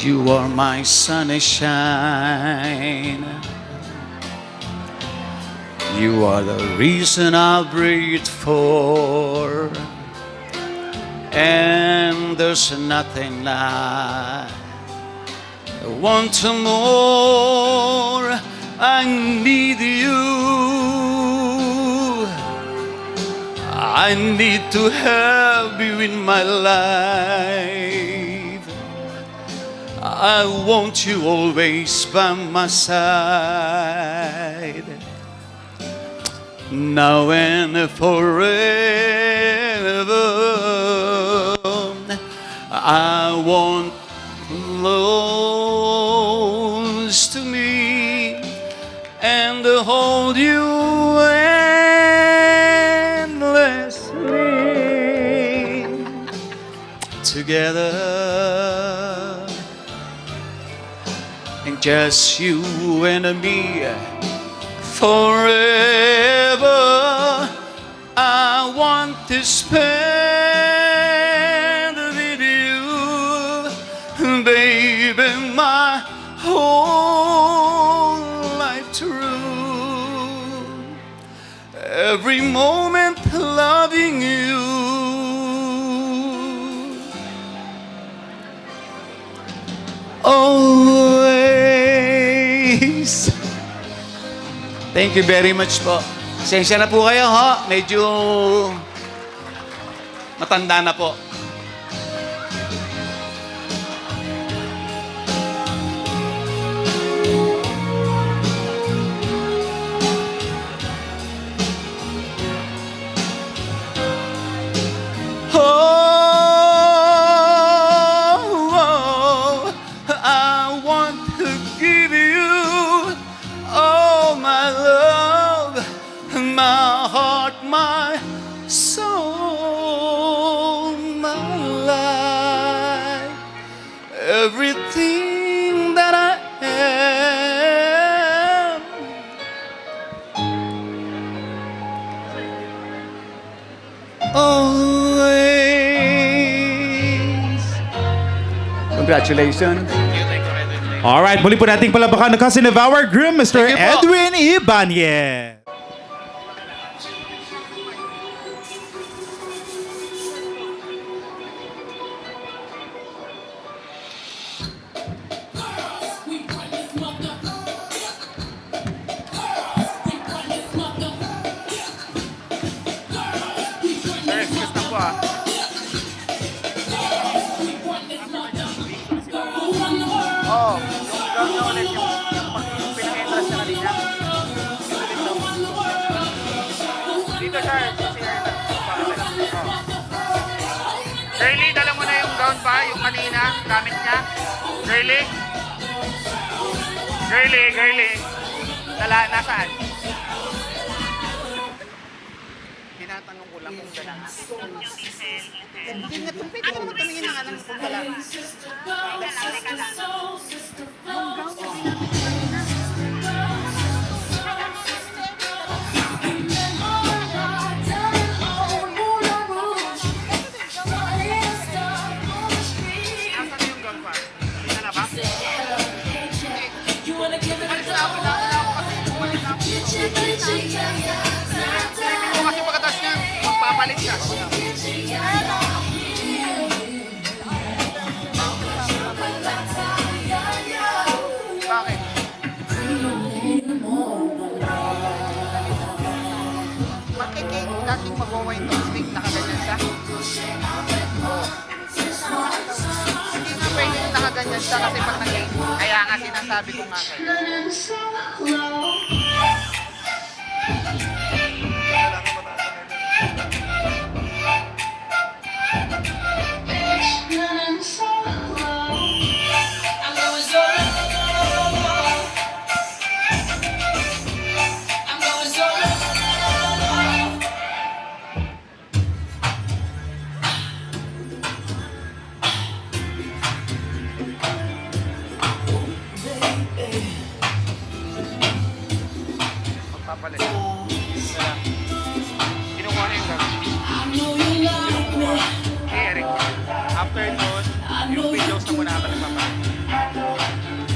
you are my sunshine. You are the reason I breathe for, and there's nothing I want more. I need you. I need to have you in my life. I want you always by my side, now and forever. I want close to me and hold you endlessly together. And just you and me forever. I want to spend with you, baby, my whole life through. Every moment loving you. Always. Thank you very much po. Pasensya na po kayo, ho. Medyo matanda na po. I want to give you all my love, my heart, my soul, my life, everything that I am. Always. Congratulations.
Alright, muli po nating palabakan ang cousin of our groom, Mr.
Thank you po.
Edwin Ibanez.
Girlie, dala mo na yung gown ba? Yung kanina, gamit niya? Girlie? Girlie. Dala, nasaan? Tinatanong ko lang kung dala. Hindi nga, pwede ka naman tumingin ng anong kung dala. Teka lang. Nasaan yung gown ba? Dala ba? Isipin mo kasi pagkatas niya, magpapalit siya. Bakit? Bakit dating mag-wine to speak, nakaganyan siya? Oo. Hindi nga pwedeng nakaganyan siya kasi pag nag-game. Kaya nga sinasabi ko nga kayo. Magpapalit. Kinukuha na yung gagawin. Hey, Eric. After nun, yung videos na muna ako nagpapalit.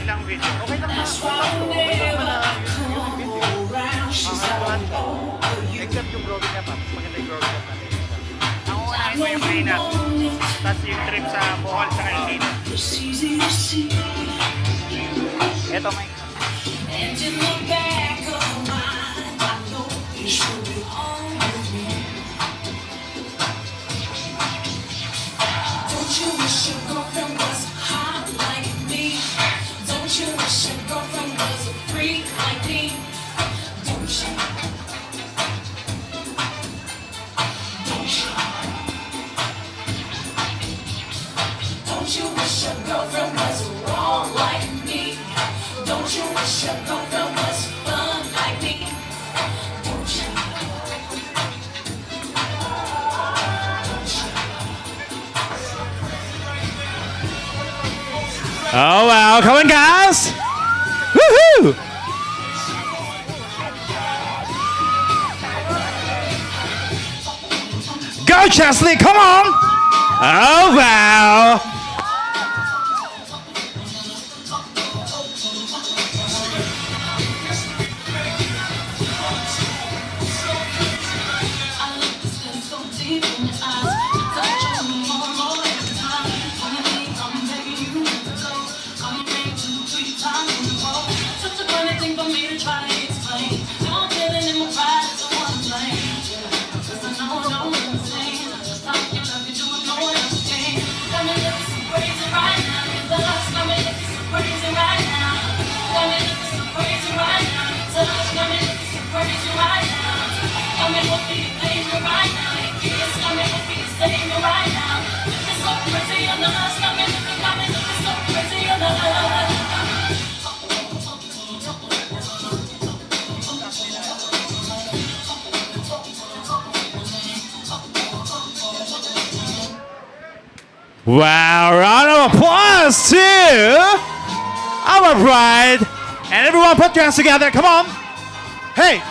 Ilang video? Okay lang na. Okay lang na yung video. Except yung vlogging niya pa. Mas maganda yung vlogging niya natin. Ang unahin mo yung Maynard. Tapos yung trip sa Bohol sa Kailina. Ito, Mike.
Oh, wow. Come on, guys. Woohoo! Go, Chesley. Come on. Oh, wow. Wow, round of applause to our bride. And everyone put your hands together. Come on. Hey.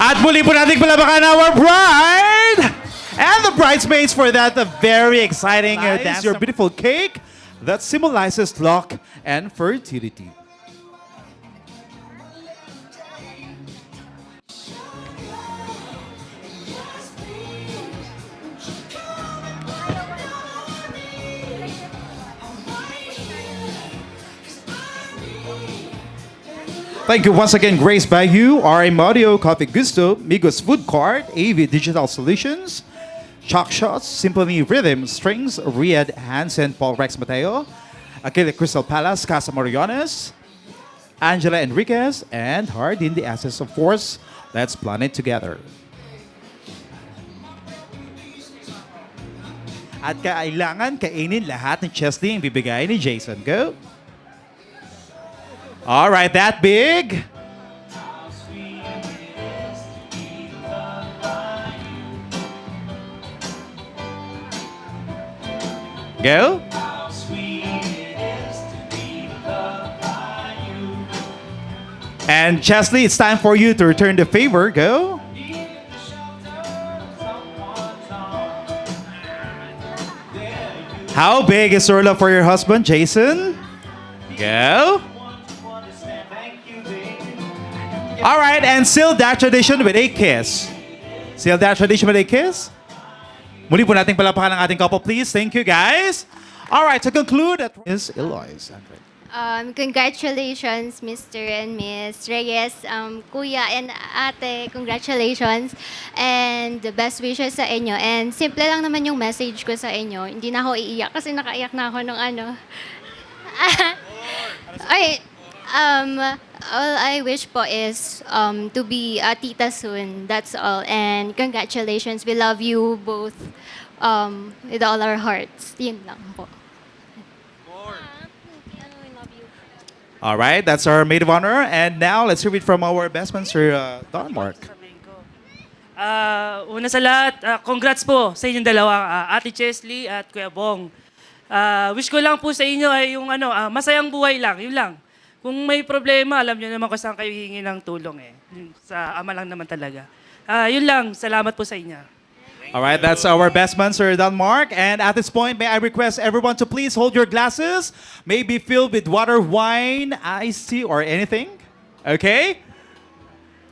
At muli po nating palabakan our bride and the bridesmaids for that very exciting dance. Your beautiful cake that symbolizes luck and fertility. Thank you once again, Grace Bayou, RM Audio, Coffee Gusto, Migos Food Cart, AV Digital Solutions, Chalk Shots, Symphony Rhythm Strings, Riyad Hansen, Paul Rex Mateo, Aquila Crystal Palace, Casa Moriones, Angela Enriquez, and Hard in the Ashes, of course. Let's plan it together. At kailangan kainin lahat ng Chesley ang bibigay ni Jason. Go! All right, that big. Go. And Chesley, it's time for you to return the favor. Go. How big is your love for your husband, Jason? Go. All right, and seal that tradition with a kiss. Seal that tradition with a kiss. Muli po nating palapakan ang ating couple, please. Thank you, guys. All right, to conclude, that is Eloise.
Congratulations, Mr. and Miss Reyes, Kuya and Ate, congratulations. And the best wishes sa inyo. And simple lang naman yung message ko sa inyo. Hindi na ako iiyak kasi nakaiyak na ako nung ano. Ay, all I wish po is to be a tita soon. That's all. And congratulations. We love you both with all our hearts. Yun lang po.
All right, that's our maid of honor. And now, let's hear it from our best man, Sir Don Mark.
Una sa lahat, congrats po sa inyong dalawa, Ate Chesley at Kuya Bong. Wish ko lang po sa inyo ay yung masayang buhay lang, yun lang. Kung may problema, alam niyo naman kung saan kayo hihingi ng tulong eh. Sa ama lang naman talaga. Yun lang, salamat po sa inyo.
All right, that's our best man, Sir Don Mark. And at this point, may I request everyone to please hold your glasses. Maybe filled with water, wine, iced tea, or anything. Okay?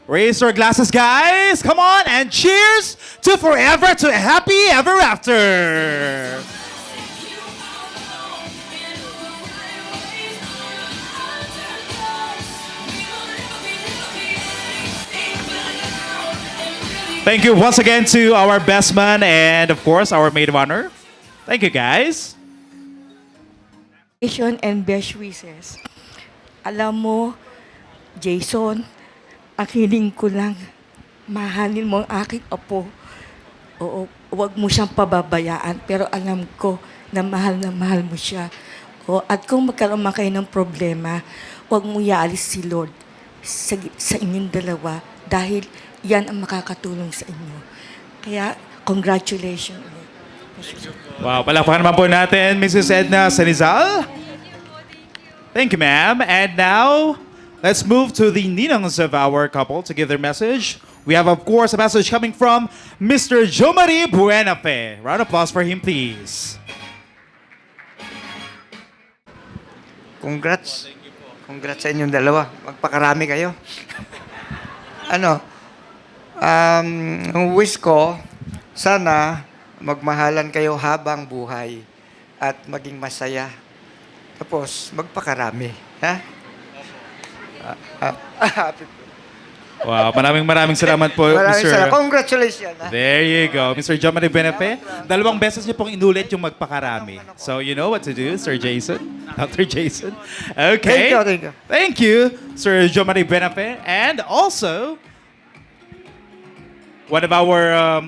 Raise your glasses, guys. Come on, and cheers to forever, to happy ever after. Thank you once again to our best man and of course our maid of honor. Thank you, guys.
And best wishes. Alam mo, Jason, ang hiling ko lang, mahalin mo ang aking apo. Oo, huwag mo siyang pababayaan, pero alam ko na mahal mo siya. O, at kung magkaroon man kayo ng problema, huwag mo ialis si Lord sa inyong dalawa dahil yan ang makakatulong sa inyo. Kaya, congratulations.
Wow, palakpakan naman po natin, Mrs. Edna Sanizal. Thank you, ma'am. And now, let's move to the ninangs of our couple to give their message. We have, of course, a message coming from Mr. Jomari Buenafe. Round of applause for him, please.
Congrats. Congrats sa inyong dalawa. Magpakarami kayo. Ang wish ko, sana magmahalan kayo habang buhay at maging masaya. Tapos, magpakarami. Ha?
Wow, maraming salamat po,
Maraming
Mr.
salamat. Congratulations. Ha?
There you go, Mr. Jomari Buenafe. Dalawang beses niyo pong inulit yung magpakarami. So, you know what to do, Sir Jason? Dr. Jason? Okay.
Thank you.
Thank you, Sir Jomari Buenafe. And also, one of our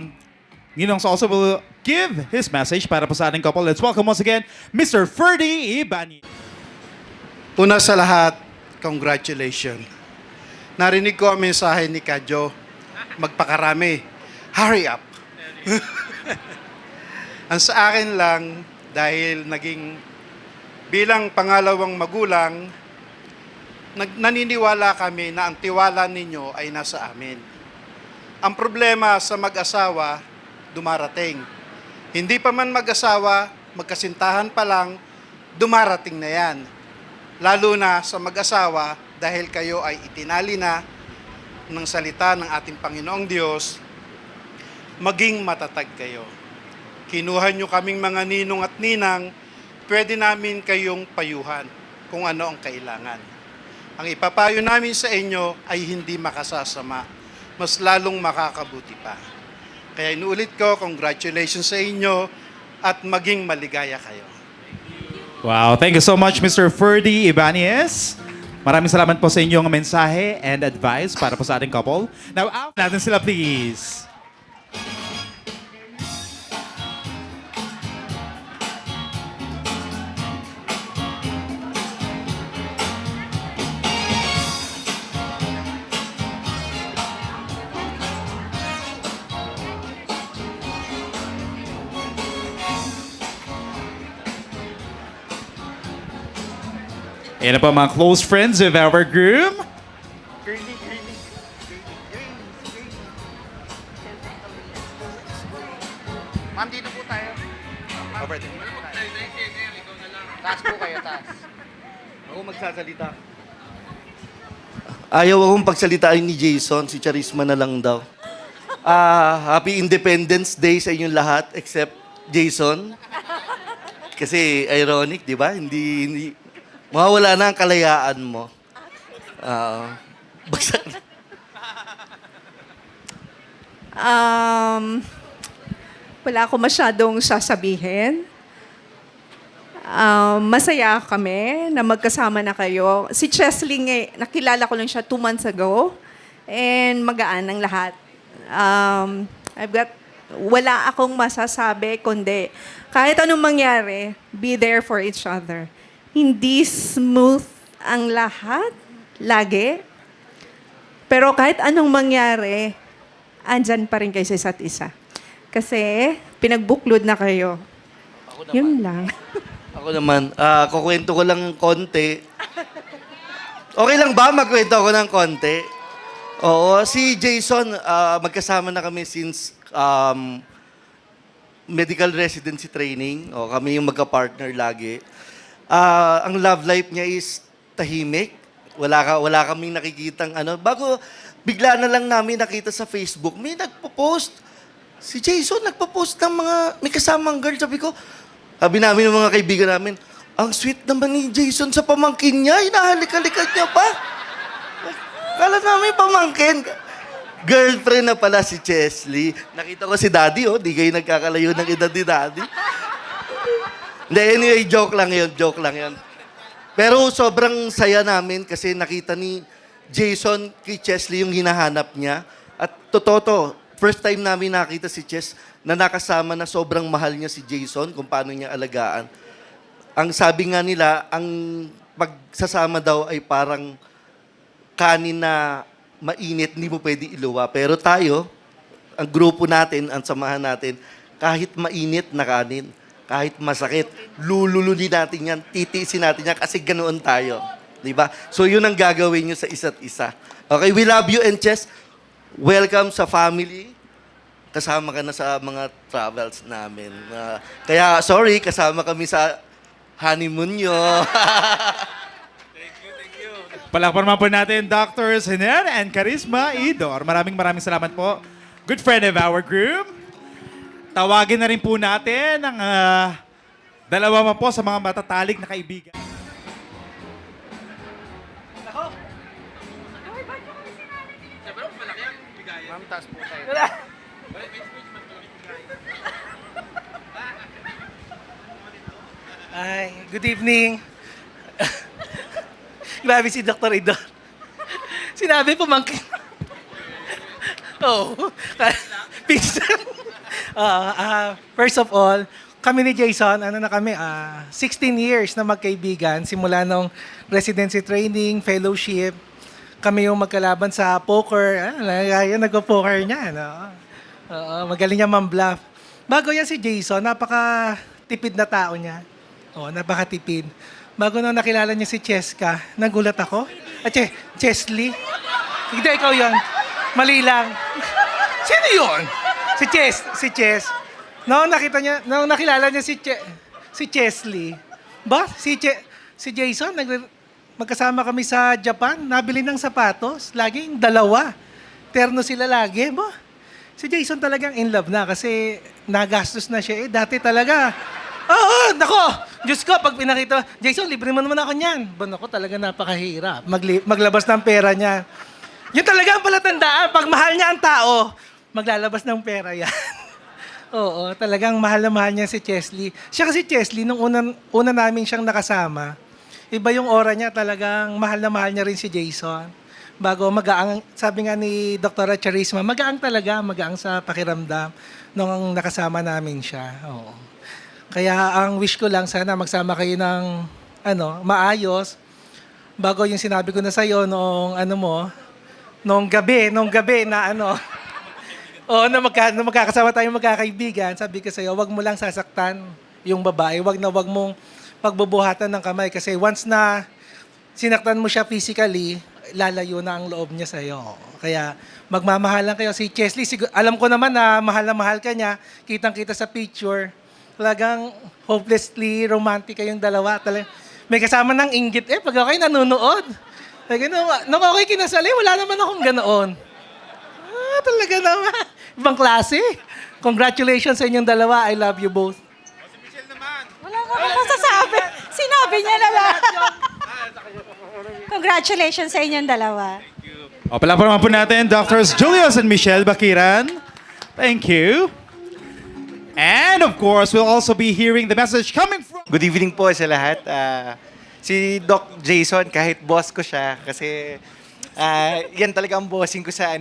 ninongs also will give his message para po sa ating couple. Let's welcome once again, Mr. Ferdy Ibani.
Una sa lahat, congratulations. Narinig ko ang mensahe ni Kadyo, magpakarami. Hurry up. Ang sa akin lang, dahil naging bilang pangalawang magulang, naniniwala kami na ang tiwala ninyo ay nasa amin. Ang problema sa mag-asawa, dumarating. Hindi pa man mag-asawa, magkasintahan pa lang, dumarating na yan. Lalo na sa mag-asawa, dahil kayo ay itinali na ng salita ng ating Panginoong Diyos, maging matatag kayo. Kinuha nyo kaming mga ninong at ninang, pwede namin kayong payuhan kung ano ang kailangan. Ang ipapayo namin sa inyo ay hindi makasasama, mas lalong makakabuti pa. Kaya inuulit ko, congratulations sa inyo at maging maligaya kayo.
Wow, thank you so much, Mr. Ferdy Ibanez. Maraming salamat po sa inyong mensahe and advice para po sa ating couple. Now, out natin sila, please. Yan na po mga close friends of our groom.
Ma'am, dito po tayo. Over there. Taas po kayo, taas.
Ako magsasalita. Ayaw akong pagsalitaan ni Jason, si Charisma na lang daw. Happy Independence Day sa inyong lahat except Jason. Kasi ironic, di ba? Hindi mawawala na ang kalayaan mo. Bagsak na.
Wala ako masyadong sasabihin. Masaya kami na magkasama na kayo. Si Chesley, nakilala ko lang siya 2 months ago. And magaan ang lahat. Wala akong masasabi kundi kahit anong mangyari, be there for each other. Hindi smooth ang lahat, lagi. Pero kahit anong mangyari, andyan pa rin kayo sa isa't isa. Kasi pinagbuklod na kayo. Yun lang.
Ako naman, kukwento ko lang konti. Okay lang ba magkwento ako ng konti? Oo, si Jason, magkasama na kami since medical residency training. O, kami yung magka-partner lagi. Ang love life niya is tahimik. Wala kaming nakikitang ano. Bago, bigla na lang namin nakita sa Facebook, may nagpo-post. Si Jason nagpo-post ng mga, may kasamang girl. Sabi namin ng mga kaibigan namin, ang sweet naman ni Jason sa pamangkin niya. Hinahalik-halikan niya pa. Kala namin pamangkin. Girlfriend na pala si Chesley. Nakita ko si Daddy, di kayo nagkakalayo ng edad ni Daddy. Anyway, joke lang yun. Pero sobrang saya namin kasi nakita ni Jason kay Chesley yung hinahanap niya. At totoo, first time namin nakita si Ches na nakasama na sobrang mahal niya si Jason kung paano niya alagaan. Ang sabi nga nila, ang pagsasama daw ay parang kanin na mainit, hindi mo pwede iluwa. Pero tayo, ang grupo natin, ang samahan natin, kahit mainit na kanin, kahit masakit, lululunin natin yan, titiisin natin yan kasi ganoon tayo. Diba? So yun ang gagawin nyo sa isa't isa. Okay, we love you and Chess. Welcome sa family. Kasama ka na sa mga travels namin. Kaya sorry, kasama kami sa honeymoon nyo.
Palakpan naman po natin, Dr. Siner and Charisma Idor. Maraming salamat po. Good friend of our group. Tawagin na rin po natin ang dalawa pa po sa mga matatalik na kaibigan.
Ma'am, taas po tayo.
Ay, good evening. Grabe si Dr. Idor. Sinabi pamangkin. Pinsan. First of all, kami ni Jason, 16 years na magkaibigan. Simula nung residency training, fellowship. Kami yung magkalaban sa poker. Nagpo-poker niya. Magaling niya man-bluff. Bago yan si Jason, napaka-tipid na tao niya. Napaka-tipid. Bago nung nakilala niya si Cheska, nagulat ako. Chesley? Hindi, ikaw yun. Mali lang. Sino yun? Si Ches. Noong nakilala niya si Chesley. Si Jason, magkasama kami sa Japan, nabili ng sapatos, laging 2. Terno sila lagi. Si Jason talagang in love na kasi nagastos na siya. Dati talaga, Oo, nako. Diyos ko, pag pinakita, Jason, libre mo naman ako niyan. Ba, nako, talaga napakahirap. Maglabas ng pera niya. Yun talaga ang palatandaan. Pag mahal niya ang tao, maglalabas ng pera yan. Oo, talagang mahal na mahal niya si Chesley. Siya kasi Chesley, nung una namin siyang nakasama, iba yung aura niya, talagang mahal na mahal niya rin si Jason. Bago magaang, sabi nga ni Dr. Charisma, magaang talaga, magaang sa pakiramdam nung nakasama namin siya. Oo. Kaya ang wish ko lang, sana magsama kayo ng maayos. Bago yung sinabi ko na sa'yo nung gabi na Oo, na magkakasama tayong magkakaibigan, sabi ko sa'yo, wag mo lang sasaktan yung babae. Wag mong pagbubuhatan ng kamay. Kasi once na sinaktan mo siya physically, lalayo na ang loob niya sa'yo. Kaya magmamahalan kayo. Si Chesley, alam ko naman na mahal ka niya. Kitang-kita sa picture. Talagang hopelessly romantic kayong dalawa. May kasama ng inggit pag ako nanonood. Nung ako'y kinasali, wala naman akong ganoon. Talaga naman. Ibang klase. Congratulations sa inyong dalawa. I love you both.
Wala ka masasabi. Sinabi niya na lang. Congratulations sa inyong dalawa.
O, pala naman po natin, Doctors Julius and Michelle Bakiran. Thank you. And of course, we'll also be hearing the message coming from...
Good evening po sa lahat. Si Doc Jason, kahit boss ko siya, kasi yan talaga ang bossing ko sa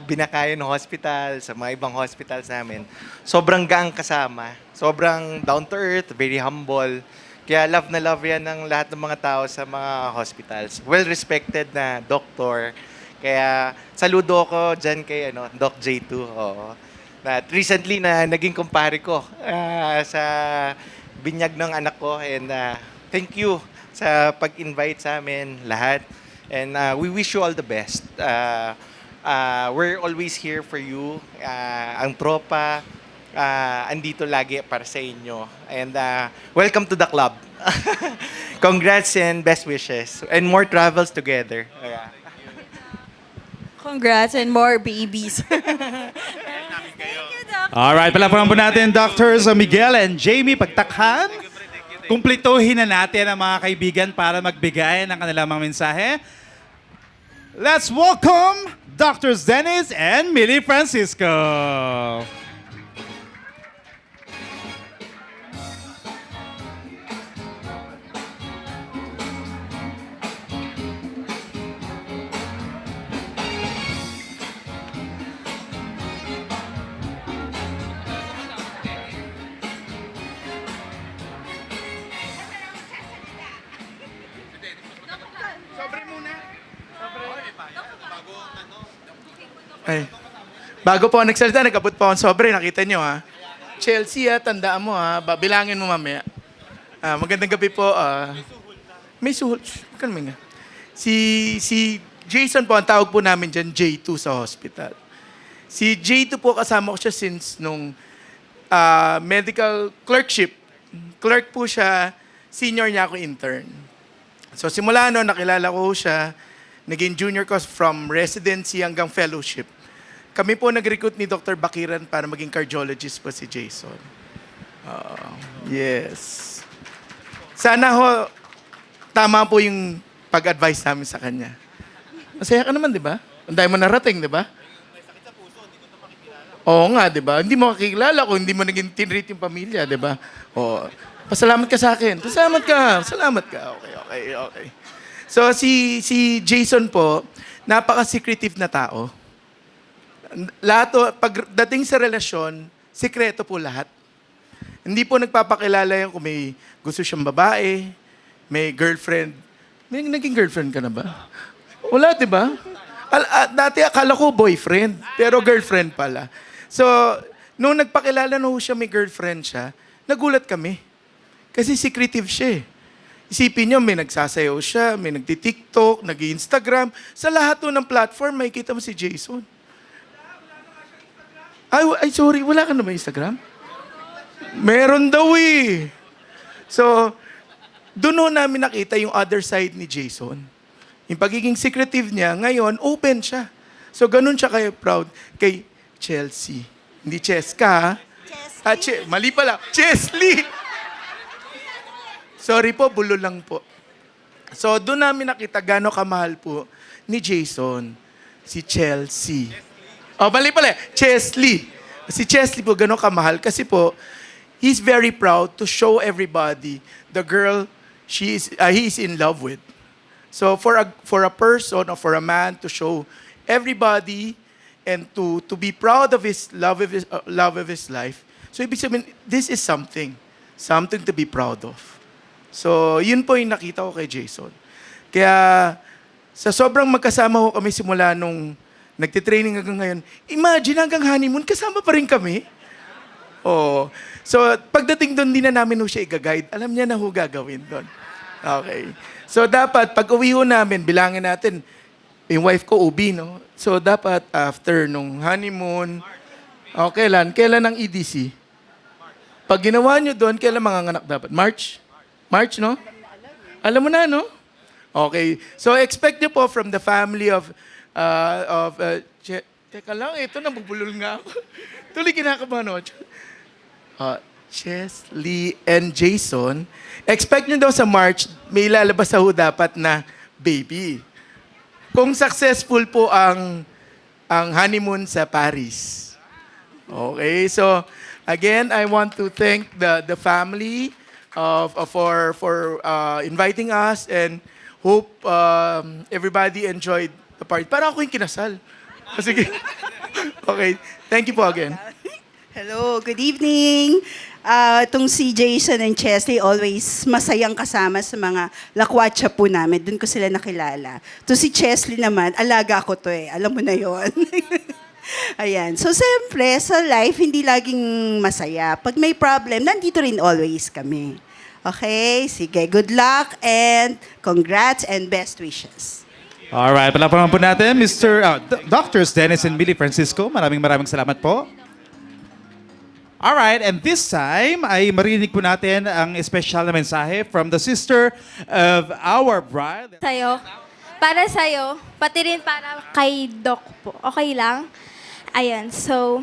Binakayan Hospital, sa mga ibang hospitals namin. Sobrang gaang kasama. Sobrang down to earth, very humble. Kaya love na love yan ng lahat ng mga tao sa mga hospitals. Well-respected na doktor. Kaya saludo ko dyan kay Doc J2. Oo. At recently na naging kumpare ko sa binyag ng anak ko. And thank you sa pag-invite sa amin lahat. And we wish you all the best. We're always here for you. Ang tropa, andito lagi para sa inyo. And welcome to the club. Congrats and best wishes. And more travels together.
Congrats and more babies.
Alright, pala po natin, Doctors Miguel and Jamie Pagtakhan. Kumplituhin na natin ang mga kaibigan para magbigay ng kanilang mga mensahe. Let's welcome Doctors Dennis and Millie Francisco.
Ay. Bago po ako nagsalita, nagkabot pa akong sobre. Nakita nyo, ha? Chelsea, tandaan mo, ha? Bilangin mo mamaya. Magandang gabi po. May suhol. Huwag nga. Si Jason po, ang tawag po namin dyan, J2 sa hospital. Si J2 po, kasama ko siya since nung medical clerkship. Clerk po siya, senior niya ako intern. So simula noon, nakilala ko siya. Naging junior ko from residency hanggang fellowship. Kami po nag-recruit ni Dr. Bakiran para maging cardiologist po si Jason. Yes. Sana ho, tama po yung pag-advise namin sa kanya. Masaya ka naman, di ba? Ang dahil mo narating, di ba? Oo nga, di ba? Hindi mo kakilala kung hindi mo naging tinreat yung pamilya, di ba? Oo. Pasalamat ka sa akin. Pasalamat ka. Salamat ka. Okay. So, si Jason po, napaka-secretive na tao. Lahat, pagdating sa relasyon, sikreto po lahat. Hindi po nagpapakilala yan kung may gusto siyang babae, may girlfriend. May naging girlfriend ka na ba? Wala, di ba? Dati akala ko boyfriend, pero girlfriend pala. So, nung nagpakilala na siya may girlfriend siya, nagulat kami. Kasi secretive siya eh. Isipin niyo, may nagsasayaw siya, may nagti-TikTok, nag-Instagram. Sa lahat ng platform, may kita mo si Jason. Ay, sorry, wala ka na ba Instagram? Meron daw eh. So, doon namin nakita yung other side ni Jason. Yung pagiging secretive niya, ngayon, open siya. So, ganun siya kayo proud kay Chelsea. Hindi Cheska, ha? Mali pala. Chesley! Sorry po, bulo lang po. So, doon namin nakita gano'ng kamahal po ni Jason, si Chelsea. Oh, mali pala. Chesley. Si Chesley po gano'ng kamahal kasi po, he's very proud to show everybody the girl he is in love with. So, for a person or for a man to show everybody and to be proud of his love of his life. So, ibig sabihin, this is something to be proud of. So, yun po yung nakita ko kay Jason. Kaya, sa sobrang magkasama ko kami simula nung nagtitraining hanggang ngayon, imagine hanggang honeymoon, kasama pa rin kami. Oh. So, pagdating doon, di na namin ho siya i-guide. Alam niya na ho gagawin doon. Okay. So, dapat, pag uwi ho namin, bilangin natin, yung wife ko, ubi, no? So, dapat, after nung honeymoon, kailan ang EDC? Pag ginawa nyo doon, kailan manganganak dapat? March? March, no? Alam mo na, no? Okay. So, expect nyo po from the family of teka lang, ito, nabubulol nga ako. Tuloy kinakabahan, no? Chesley and Jason, expect nyo daw sa March, may lalabas sa dapat na baby. Kung successful po ang honeymoon sa Paris. Okay, so again, I want to thank the family for inviting us and hope everybody enjoyed the party. Para ako yung kinasal. Sige. Okay, thank you po again.
Hello, good evening. Itong si Jason and Chesley, always masayang kasama sa mga lakwatsa po namin. Doon ko sila nakilala. Itong si Chesley naman, alaga ko to eh. Alam mo na yon. Ayan. So, siyempre, sa life, hindi laging masaya. Pag may problem, nandito rin always kami. Okay? Sige, good luck and congrats and best wishes.
Alright, palaparan po natin, Drs. Dennis and Billy Francisco. Maraming salamat po. Alright, and this time ay marinig po natin ang espesyal na mensahe from the sister of our bride.
Para sa'yo, pati rin para kay Doc po. Okay lang? Ayan, so...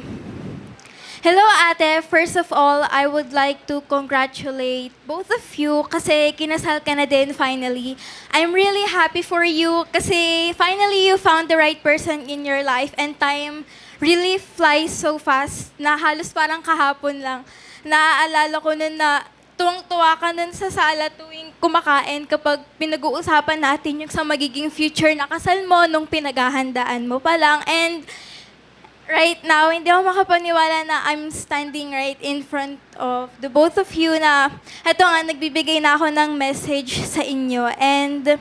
Hello, ate. First of all, I would like to congratulate both of you kasi kinasal ka na din finally. I'm really happy for you kasi finally you found the right person in your life and time really flies so fast na halos parang kahapon lang. Naaalala ko nun na tuwang-tuwa ka nun sa sala tuwing kumakain kapag pinag-uusapan natin yung sa magiging future na kasal mo nung pinaghahandaan mo pa lang. And right now, hindi ako makapaniwala na I'm standing right in front of the both of you na eto nga, nagbibigay na ako ng message sa inyo. And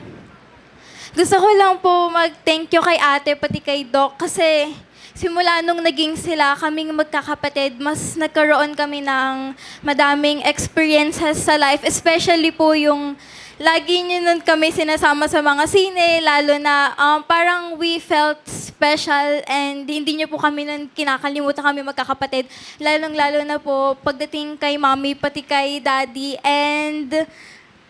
gusto ko lang po mag-thank you kay ate pati kay Doc kasi simula nung naging sila kaming magkakapatid, mas nagkaroon kami ng madaming experiences sa life, especially po yung lagi niyo nun kami sinasama sa mga sine, lalo na parang we felt special and hindi niyo po kami nun kinakalimutan kami magkakapatid. Lalong-lalo na po pagdating kay mommy pati kay daddy. And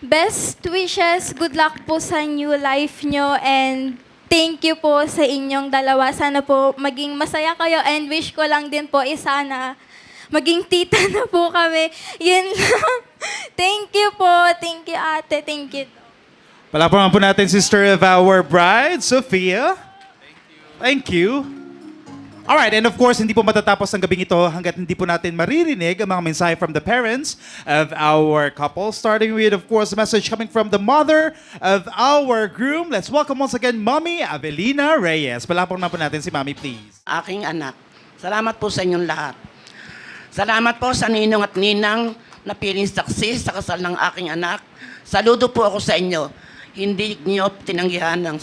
best wishes, good luck po sa new life nyo and thank you po sa inyong dalawa. Sana po maging masaya kayo and wish ko lang din po sana maging tita na po kami. Yun lang. Thank you po. Thank you, ate. Thank you.
Palaparan po natin, sister of our bride, Sophia. Thank you. Alright, and of course, hindi po matatapos ang gabing ito hanggat hindi po natin maririnig ang mga mensahe from the parents of our couple. Starting with, of course, a message coming from the mother of our groom. Let's welcome once again, Mommy Avelina Reyes. Palaparan po natin si Mommy, please.
Aking anak, salamat po sa inyong lahat. Salamat po sa ninong at ninang na piling saksi sa kasal ng aking anak. Saludo po ako sa inyo. Hindi niyo tinanggihan ng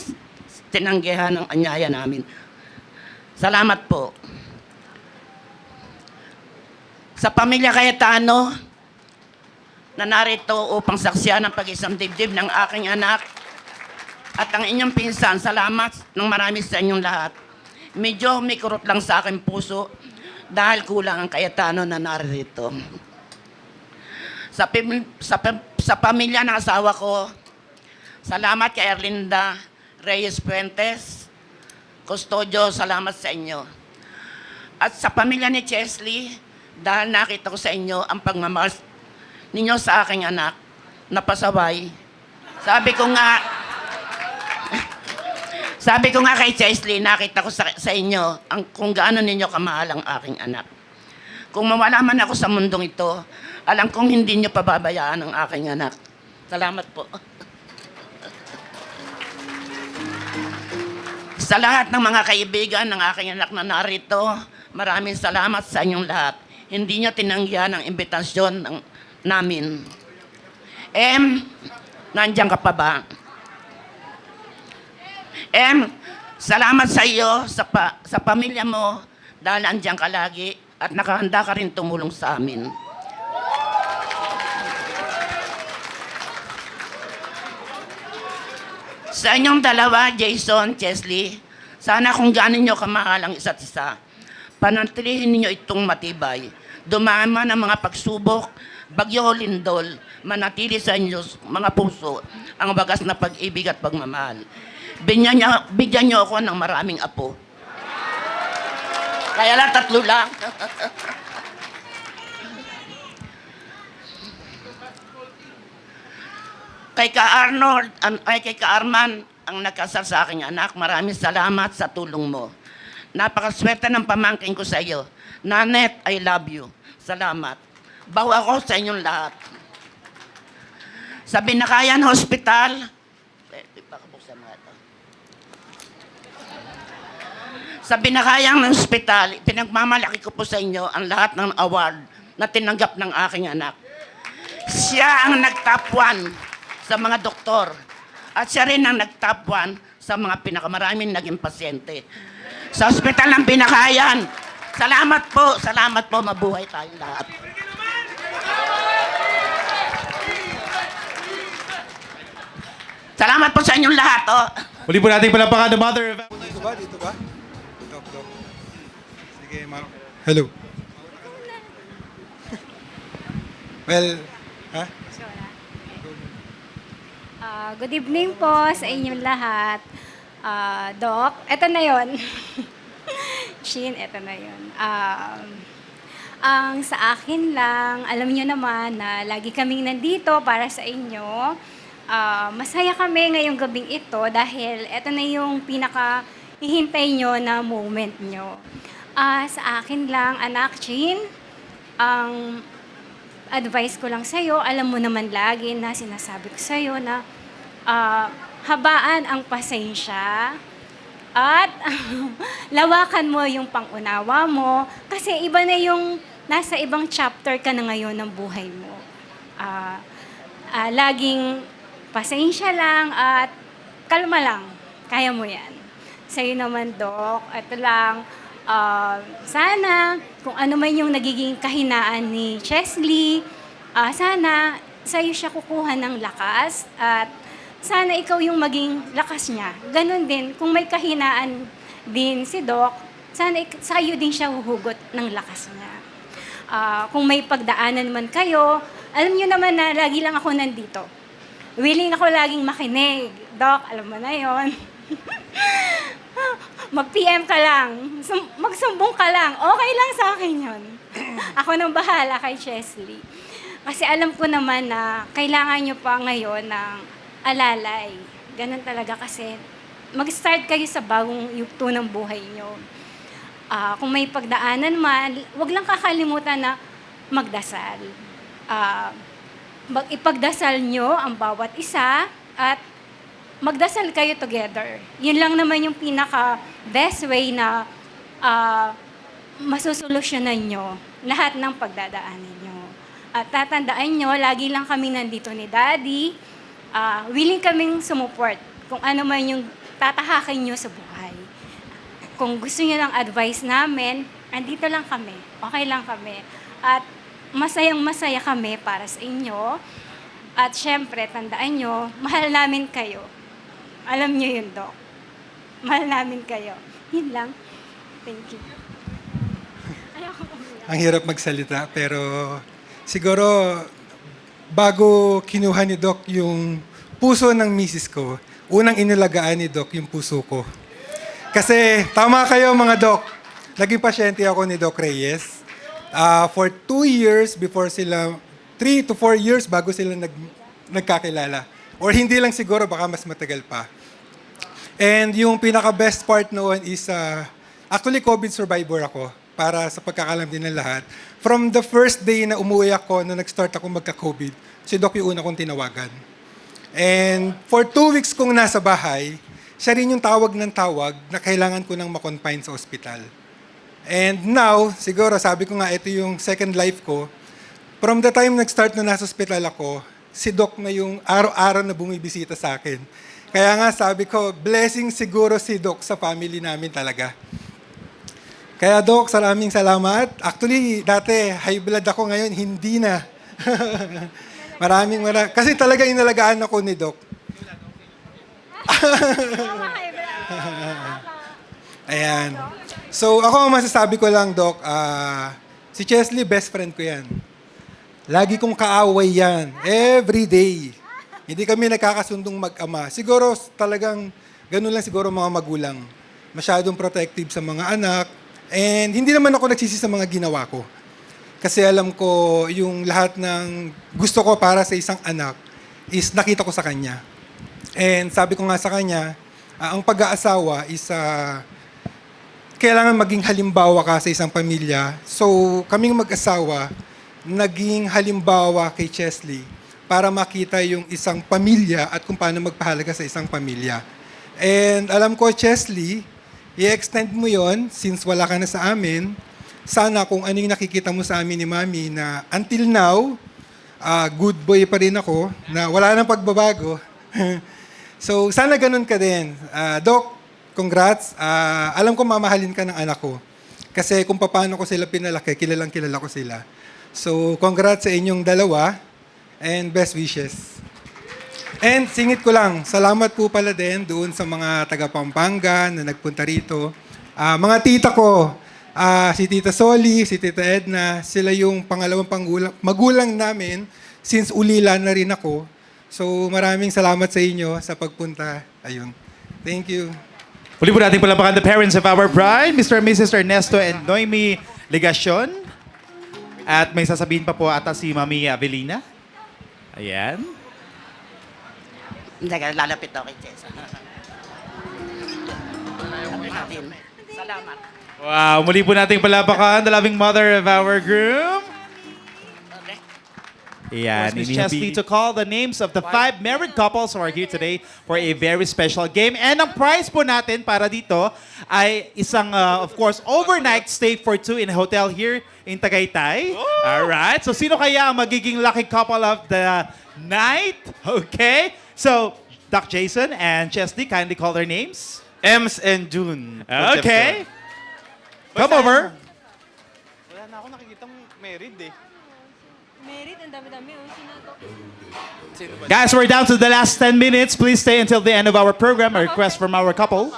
anyaya namin. Salamat po. Sa pamilya Cayetano, na narito upang saksiyan ang pag-isang dibdib ng aking anak at ang inyong pinsan, salamat ng marami sa inyong lahat. Medyo may kurot lang sa aking puso dahil kulang ang Cayetano na narito. Sa pamilya ng asawa ko, salamat kay Erlinda Reyes Fuentes. Custodio, salamat sa inyo. At sa pamilya ni Chesley, dahil nakita ko sa inyo ang pagmamahal ninyo sa aking anak. napasaway. Sabi ko nga kay Chesley, nakita ko sa inyo kung gaano ninyo kamahal ang aking anak. Kung mawala man ako sa mundong ito, alam kong hindi nyo pababayaan ang aking anak. Salamat po. Sa lahat ng mga kaibigan ng aking anak na narito, maraming salamat sa inyong lahat. Hindi nyo tinanggihan ang imbitasyon namin. Nandiyan ka pa ba? Salamat sa iyo, sa pamilya mo, dahil andiyan ka lagi at nakahanda ka rin tumulong sa amin. Sa inyong dalawa, Jason, Chesley, sana kung gaano nyo kamahal ang isa't isa, panatilihin ninyo itong matibay. Dumaan man ang mga pagsubok, bagyo o lindol, manatili sa inyo mga puso ang wagas na pag-ibig at pagmamahal. Bigyan niyo ako ng maraming apo. Kaya lang 3 lang. Kay Ka-Arnold, kay Ka-Arman, ang nagkasal sa aking anak, maraming salamat sa tulong mo. Napakaswerte ng pamangkin ko sa iyo. Nanet, I love you. Salamat. Bawa ako sa inyong lahat. Sa Binakayan Hospital, sa Binakayan Hospital, pinagmamalaki ko po sa inyo ang lahat ng award na tinanggap ng aking anak. Siya ang nag-top 1 sa mga doktor. At siya rin ang nag-top 1 sa mga pinakamaraming naging pasyente. Sa Hospital ng Binakayan, salamat po, mabuhay tayong lahat. Salamat po sa inyong lahat.
Muli po natin palapakan the mother of...
Dito ba? Dok. Sige, hello. Well, ha?
Good evening po sa inyong lahat. Doc, eto na yon. Shin, eto na yon. Ang sa akin lang, alam niyo naman na lagi kaming nandito para sa inyo. Masaya kami ngayong gabing ito dahil eto na yung pinaka-hihintay nyo na moment nyo. Sa akin lang, anak Chin, ang advice ko lang sa'yo, alam mo naman lagi na sinasabi ko sa'yo na habaan ang pasensya at lawakan mo yung pangunawa mo kasi iba na yung nasa ibang chapter ka na ngayon ng buhay mo. Laging pasensya lang at kalma lang. Kaya mo yan. Sa'yo naman, Doc, ito lang, sana kung ano man yung nagiging kahinaan ni Chesley, sana sa'yo siya kukuha ng lakas at sana ikaw yung maging lakas niya. Ganon din, kung may kahinaan din si Doc, sana sa'yo din siya huhugot ng lakas niya. Kung may pagdaanan man kayo, alam niyo naman na lagi lang ako nandito. Willing ako laging makinig. Doc, alam mo na yon. Mag-PM ka lang. Magsumbong ka lang. Okay lang sa akin yon. Ako nang bahala kay Chesley. Kasi alam ko naman na kailangan nyo pa ngayon ng alalay. Ganun talaga kasi mag-start kayo sa bagong yugto ng buhay nyo. Kung may pagdaanan man, wag lang kakalimutan na magdasal. Ipagdasal nyo ang bawat isa at magdasal kayo together. Yun lang naman yung pinaka-best way na masusolusyonan nyo lahat ng pagdadaanan nyo. At tatandaan nyo, lagi lang kami nandito ni Daddy. Willing kaming sumuport kung ano man yung tatahakin nyo sa buhay. Kung gusto nyo ng advice namin, andito lang kami. Okay lang kami. At masayang-masaya kami para sa inyo. At syempre, tandaan nyo, mahal namin kayo. Alam nyo yun, Doc. Mahal namin kayo. Yun lang. Thank you.
Ang hirap magsalita, pero siguro bago kinuha ni Doc yung puso ng misis ko, unang inilagaan ni Doc yung puso ko. Kasi tama kayo mga Doc, naging pasyente ako ni Doc Reyes. For 2 years before sila, 3 to 4 years bago sila nagkakilala. Or hindi lang siguro, baka mas matagal pa. And yung pinaka-best part noon is, actually COVID survivor ako para sa pagkakalam din ng lahat. From the first day na umuwi ako, na nag-start ako magka-COVID, si Doc yung una kong tinawagan. And for 2 weeks kong nasa bahay, siya rin yung tawag ng tawag na kailangan ko nang makonfine sa ospital. And now, siguro sabi ko nga, ito yung second life ko. From the time nag-start na nasa ospital ako, si Doc na yung araw-araw na bumibisita sa akin. Kaya nga sabi ko, blessing siguro si Doc sa family namin talaga. Kaya Doc, maraming salamat. Actually, dati high blood ako, ngayon hindi na. Maraming. Kasi talaga inalagaan ako ni Doc. Ayan. So ako masasabi ko lang, Doc, si Chesley, best friend ko yan. Lagi kong kaaway yan. Every day. Hindi kami nagkakasundong mag-ama. Siguro talagang ganun lang siguro mga magulang. Masyadong protective sa mga anak. And hindi naman ako nagsisi sa mga ginawa ko. Kasi alam ko yung lahat ng gusto ko para sa isang anak is nakita ko sa kanya. And sabi ko nga sa kanya, ang pag-aasawa is kailangan maging halimbawa ka sa isang pamilya. So kaming mag-asawa, naging halimbawa kay Chesley para makita yung isang pamilya at kung paano magpahalaga sa isang pamilya. And alam ko, Chesley, i-extend mo yon since wala ka na sa amin. Sana kung ano yung nakikita mo sa amin ni Mami na until now, good boy pa rin ako, na wala nang pagbabago. So sana ganun ka din. Doc, congrats. Alam ko mamahalin ka ng anak ko. Kasi kung paano ko sila pinalaki, kilalang kilala ko sila. So congrats sa inyong dalawa and best wishes. And singit ko lang, salamat po pala din doon sa mga taga Pampanga na nagpunta rito. Mga tita ko, si Tita Soli, si Tita Edna, sila yung pangalawang magulang namin since ulila na rin ako. So maraming salamat sa inyo sa pagpunta. Ayun. Thank you.
Muli po natin palapakan the parents of our bride, Mr. and Mrs. Ernesto and Noemi Legacion. At may sasabihin pa po ata si Mami Avelina. Ayan.
Hindi, lalapit ako kay Jess. Salamat.
Wow, muli po nating palapakan the loving mother of our groom. Ayan, Miss Chesley to call the names of the 5 married couples who are here today for a very special game. And ang prize po natin para dito ay isang, of course, overnight stay for 2 in a hotel here in Tagaytay. Alright, so sino kaya ang magiging lucky couple of the night? Okay, so Doc Jason and Chesley, kindly call their names.
Ems and June.
Okay. Come over.
Wala na ako nakikitang married eh.
Merit, ang dami-dami.
Guys, we're down to the last 10 minutes. Please stay until the end of our program. A request from our couple.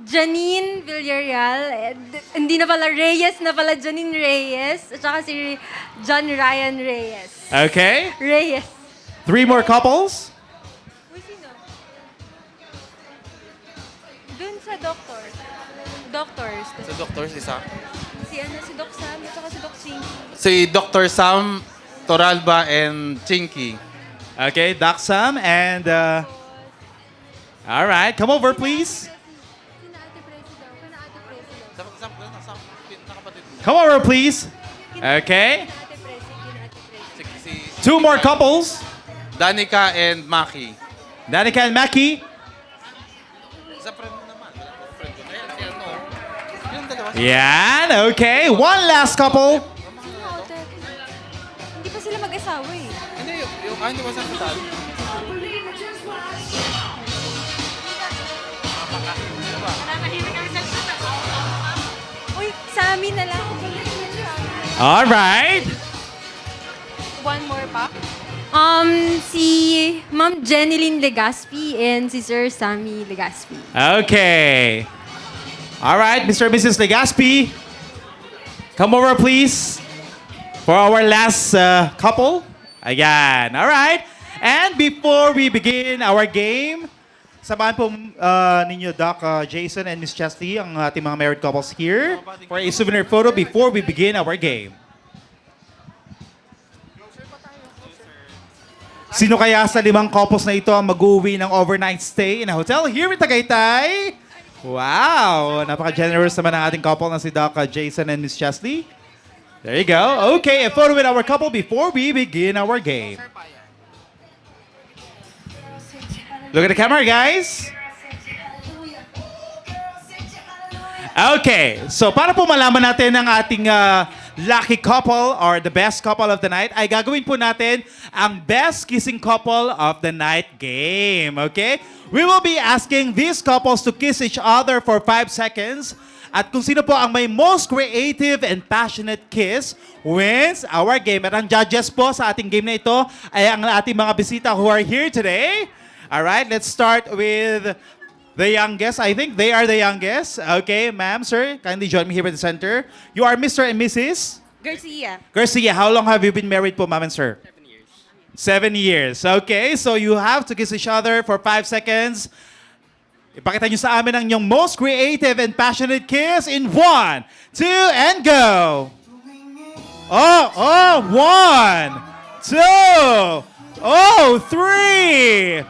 Janine Villarreal. Hindi na pala Reyes, na pala Janine Reyes. At saka si John Ryan Reyes.
Okay.
Reyes.
3 more couples.
Uy, sino? Dun sa doctors. Doctors.
Sa doctors, isa.
Si Doc Sam at saka si Doc Chinky.
Si Dr. Sam Toralba and Chinky.
Okay, Doc Sam and... all right, come over, please. Come over, please. Okay. 2 more couples.
Danica and Maki.
Danica and Maki. Yan, okay. 1 last couple.
Hindi pa sila mag-asawa eh.
Hindi, hindi ba sa kasal?
Uy, sa amin na lang.
All right.
1 more pa. Si Ma'am Jeneline Legaspi and si Sir Sammy Legaspi.
Okay. All right, Mr. and Mrs. Legaspi. Come over, please, for our last couple. Ayan. All right. And before we begin our game, samahan po ninyo Doc Jason and Miss Chesley, ang ating mga married couples here for a souvenir photo before we begin our game. Sino kaya sa 5 couples na ito ang mag-uwi ng overnight stay in a hotel here in Tagaytay? Wow! Napaka-generous naman ang ating couple na si Doc Jason and Miss Chesley. There you go. Okay, a photo with our couple before we begin our game. Look at the camera, guys. Okay, so para po malaman natin ang ating lucky couple or the best couple of the night, ay gagawin po natin ang best kissing couple of the night game. Okay? We will be asking these couples to kiss each other for 5 seconds. At kung sino po ang may most creative and passionate kiss wins our game. At ang judges po sa ating game na ito ay ang ating mga bisita who are here today. Alright, let's start with the youngest. I think they are the youngest. Okay, ma'am, sir, kindly join me here at the center. You are Mr. and Mrs.
Garcia.
Garcia. How long have you been married po, ma'am and sir? 7 years. 7 years. Okay, so you have to kiss each other for 5 seconds. Ipakita nyo sa amin ang inyong most creative and passionate kiss in 1, 2, and go! Oh, 1, 2, 3,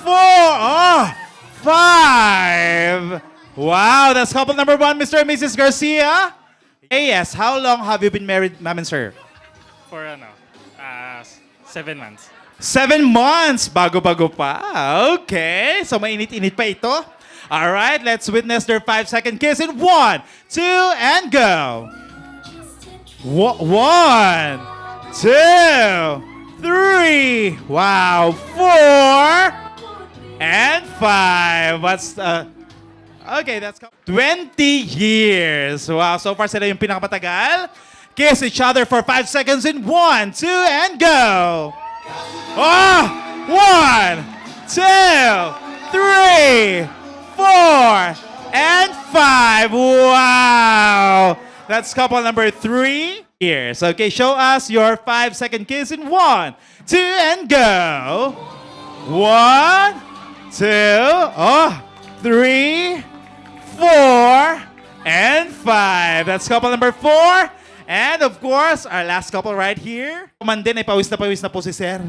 4, 5. Wow, that's couple number 1, Mr. and Mrs. Garcia. Yes, how long have you been married, ma'am and sir?
For 7 months.
7 months. Bago-bago pa. Okay, so mainit-init pa ito. Alright, let's witness their 5-second kiss in 1, 2, and go. 1, 2, 3. Wow, 4. And 5. What's okay, that's 20 years. Wow, so far sila yung pinakamatagal. Kiss each other for 5 seconds in 1, 2, and go. 1, 2, 3, 4, and 5. Wow. That's couple number 3 years. Okay, show us your 5-second kiss in 1, 2, and go. 1, 2, 3, 4, and 5. That's couple number 4. And of course, our last couple right here. Kumandin ay pawis na po si Sir.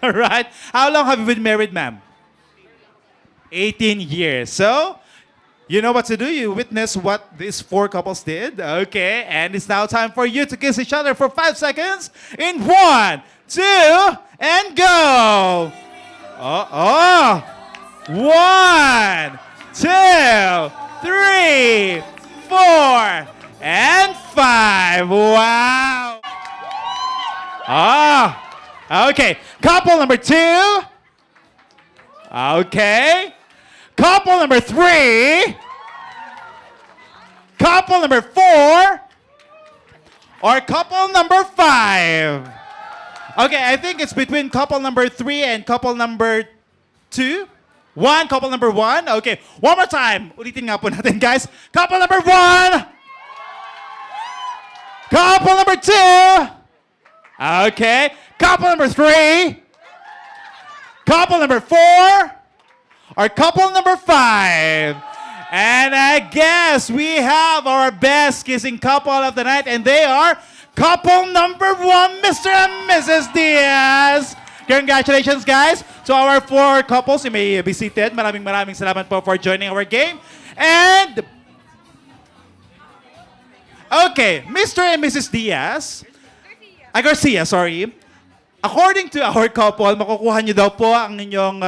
Alright. How long have you been married, ma'am? 18 years. So, you know what to do. You witness what these 4 couples did. Okay. And it's now time for you to kiss each other for 5 seconds in 1, 2, and go. 1, 2, 3, 4, and 5. Wow. Okay. Couple number 2. Okay. Couple number 3. Couple number 4. Or couple number 5. Okay, I think it's between couple number 3 and couple number 2. 1, couple number 1. Okay, one more time. Ulitin nga po natin, guys. Couple number 1. Couple number 2. Okay. Couple number 3. Couple number 4. Or couple number 5. And I guess we have our best kissing couple of the night, and they are couple number 1, Mr. and Mrs. Diaz. Congratulations, guys. So our 4 couples, you may be seated. Maraming salamat po for joining our game. And, okay, Mr. and Mrs. Diaz, Garcia, sorry. According to our couple, makukuha niyo daw po ang inyong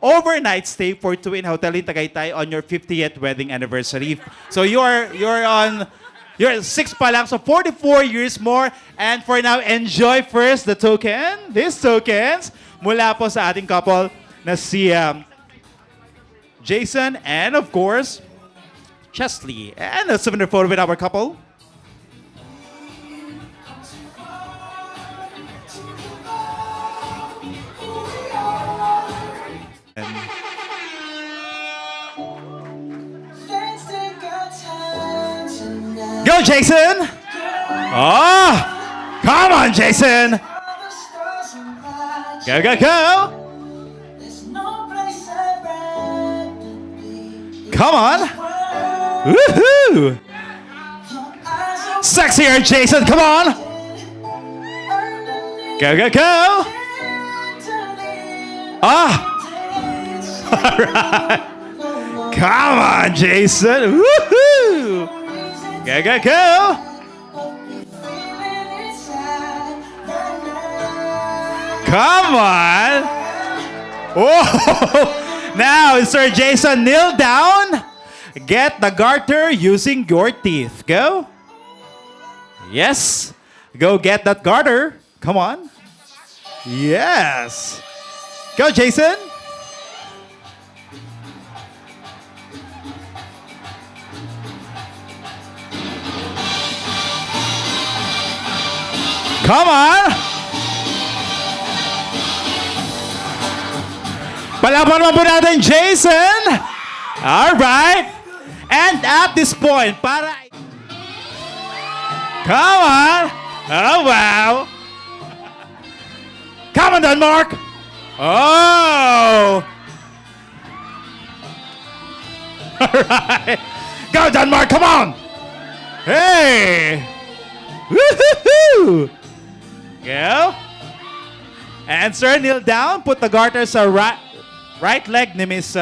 overnight stay for 2 in Hotel in Tagaytay on your 50th wedding anniversary. So you're 6 pa lang, so 44 years more. And for now, enjoy first the token, these tokens, mula po sa ating couple na si Jason and of course, Chesley. And a souvenir photo with our couple. Go, Jason! Come on, Jason! Go, go, go! Come on! Woohoo! Sexier, Jason, come on! Go, go, go! Alright. Come on, Jason. Woohoo! Go, go, go. Come on. Oh, now, Sir Jason, kneel down. Get the garter using your teeth. Go. Yes. Go get that garter. Come on. Yes. Go, Jason. Come on. Palaban mo po natin, Jason. All right. And at this point, para... Come on. Oh, wow. Come on, Denmark. Oh. All right. Go, Denmark. Come on. Hey. Woo-hoo-hoo. Go. And sir, kneel down. Put the garter sa right leg ni Miss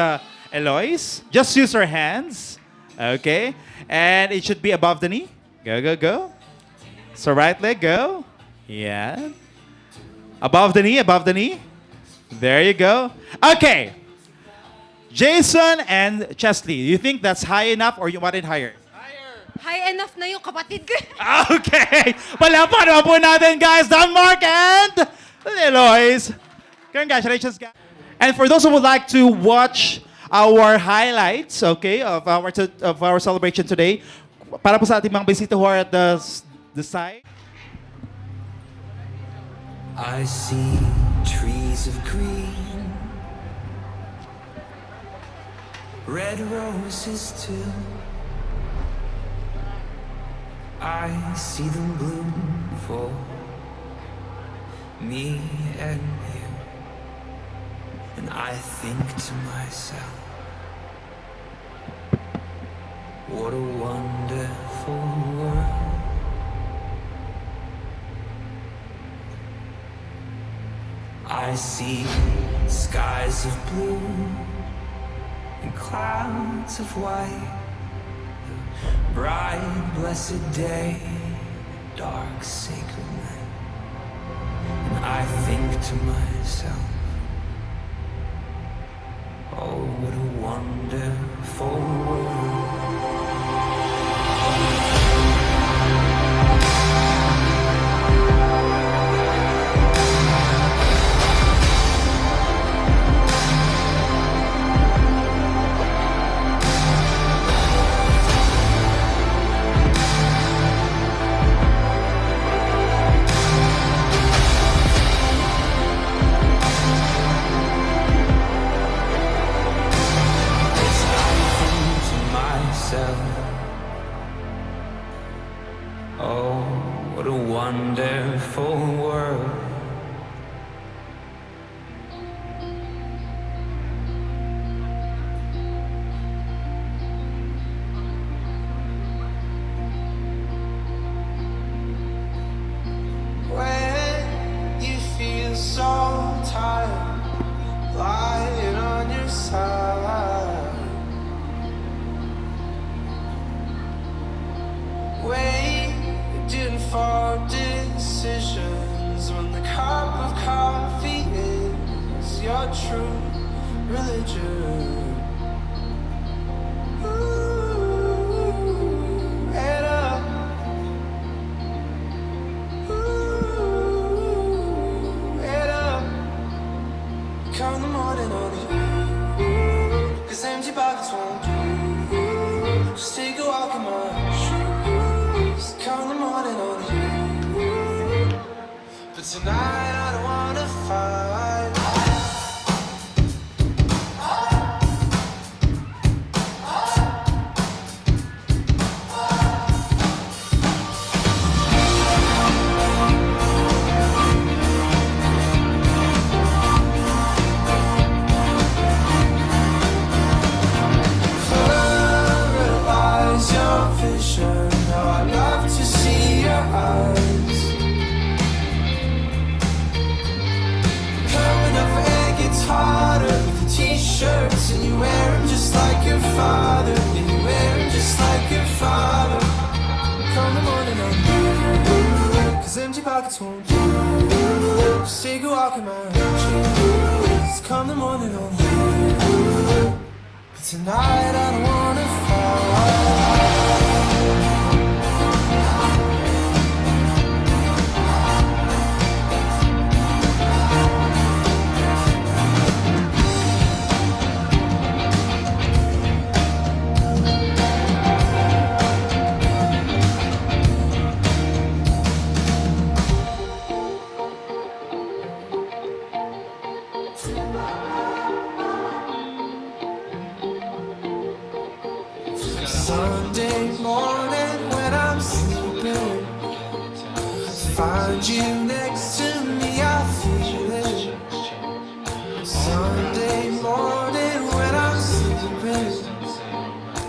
Eloise. Just use her hands. Okay. And it should be above the knee. Go, go, go. So right leg, go. Yeah. Above the knee, above the knee. There you go. Okay. Jason and Chesley, you think that's high enough or you want it higher?
High enough na yung kapatid ko.
Okay. Palapan naman po natin, guys. Denmark and Eloise. Congratulations, guys. And for those who would like to watch our highlights, okay, of our celebration today, para po sa ating mga bisita who are at the side.
I see trees of green, red roses too. I see them bloom for me and you, and I think to myself, what a wonderful world. I see skies of blue and clouds of white, bright, blessed day, dark, sacred night. And I think to myself, oh, what a wonderful world. Oh, what a wonderful world. When you feel so tired, lying on your side, waiting for decisions, when the cup of coffee is your true religion. Ooh, head up. Ooh, head up. Come the morning on you, 'cause empty pockets won't do. Just take a walk in my shoes. Come the morning on you, but tonight I don't wanna fight. Paralyze your vision. How I love to see your eyes. the morning on you. 'Cause empty pockets won't do. Just take a walk in my shoes. Come the morning on you. But tonight I don't wanna fight. Sunday morning when I'm sleeping, find you next to me, I feel it. Sunday morning when I'm sleeping,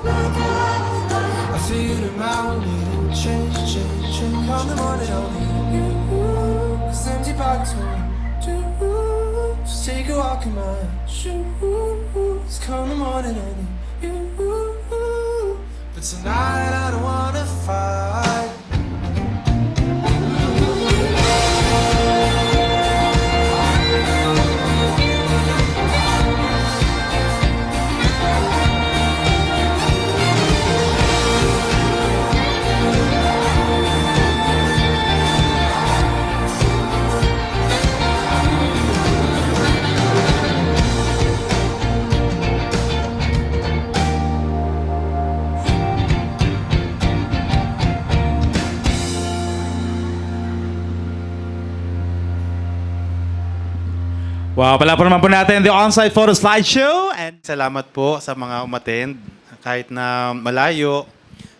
I feel it out, need a change. Come the morning on you, 'cause empty pockets won't do. Just take a walk in my shoes. Come the morning on you. But tonight I don't wanna fight.
Wow, pala po naman po natin the on-site photo slideshow. And salamat po sa mga umattend. Kahit na malayo,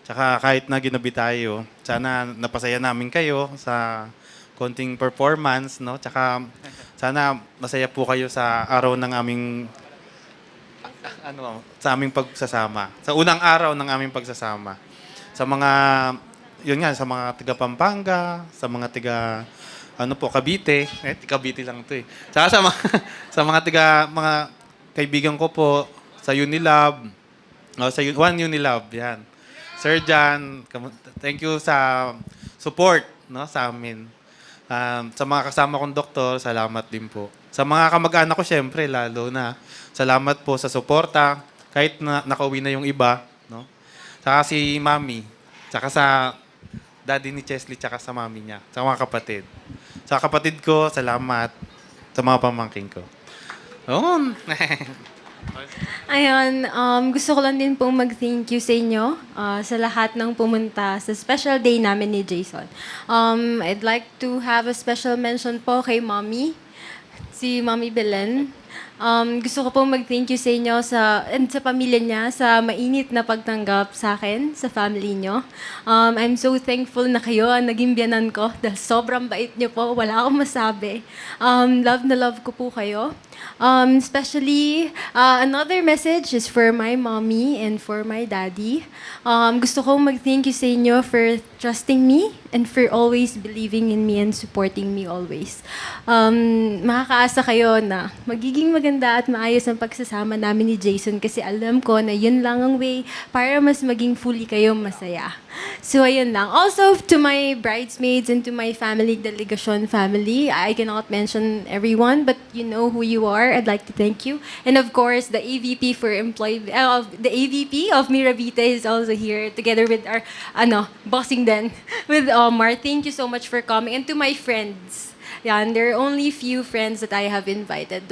tsaka kahit na ginabi tayo. Sana napasaya namin kayo sa konting performance, no? Tsaka sana masaya po kayo sa araw ng aming sa aming pagsasama. Sa unang araw ng aming pagsasama. Sa mga sa mga taga Pampanga, sa mga taga Cavite. Cavite lang ito eh. Tsaka sa mga kaibigan ko po sa Unilab, sa One Unilab, yan. Sir Jan, thank you sa support, no, sa amin. Sa mga kasama kong doktor, salamat din po. Sa mga kamag-anak ko, syempre, lalo na. Salamat po sa suporta, kahit na nakauwi na yung iba, no. Tsaka si Mami, tsaka sa daddy ni Chesley, tsaka sa mami niya, sa mga kapatid. Sa kapatid ko, salamat. Sa mga pamangkin ko.
Ayun, gusto ko lang din pong mag-thank you sa inyo sa lahat ng pumunta sa special day namin ni Jason. I'd like to have a special mention po kay Mommy, si Mommy Belen. Gusto ko pong mag-thank you sa inyo and sa pamilya niya sa mainit na pagtanggap sa akin, sa family niyo. I'm so thankful na kayo ang naging biyanan ko dahil sobrang bait niyo po. Wala akong masabi. Love na love ko po kayo. Especially, another message is for my mommy and for my daddy. Gusto kong mag-thank you sa inyo for trusting me and for always believing in me and supporting me always. Makakaasa kayo na magiging maganda at maayos ang pagsasama namin ni Jason kasi alam ko na yun lang ang way para mas maging fully kayo masaya. So, ayun lang. Also, to my bridesmaids and to my family, delegation family, I cannot mention everyone, but you know who you are. I'd like to thank you. And of course, the AVP the AVP of Miravita is also here together with our, bossing then, with Omar. Thank you so much for coming. And to my friends. Yan, there are only few friends that I have invited.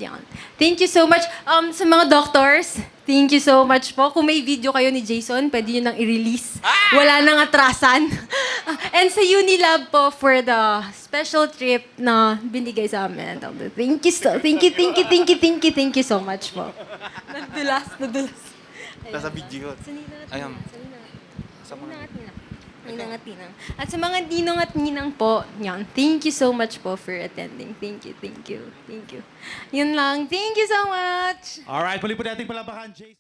Yan. Thank you so much. Sa mga doctors, thank you so much po. Kung may video kayo ni Jason, pwede nyo nang i-release. Wala nang atrasan. And sa Unilab po for the special trip na binigay sa amin. Thank you so much po. Nadulas.
Nasa video. Ayun.
Ninang at ninang. At sa mga ninong at ninang po, yan, thank you so much po for attending. Thank you. Yun lang. Thank you so much.
Alright, puli po natin palabakan, Jason.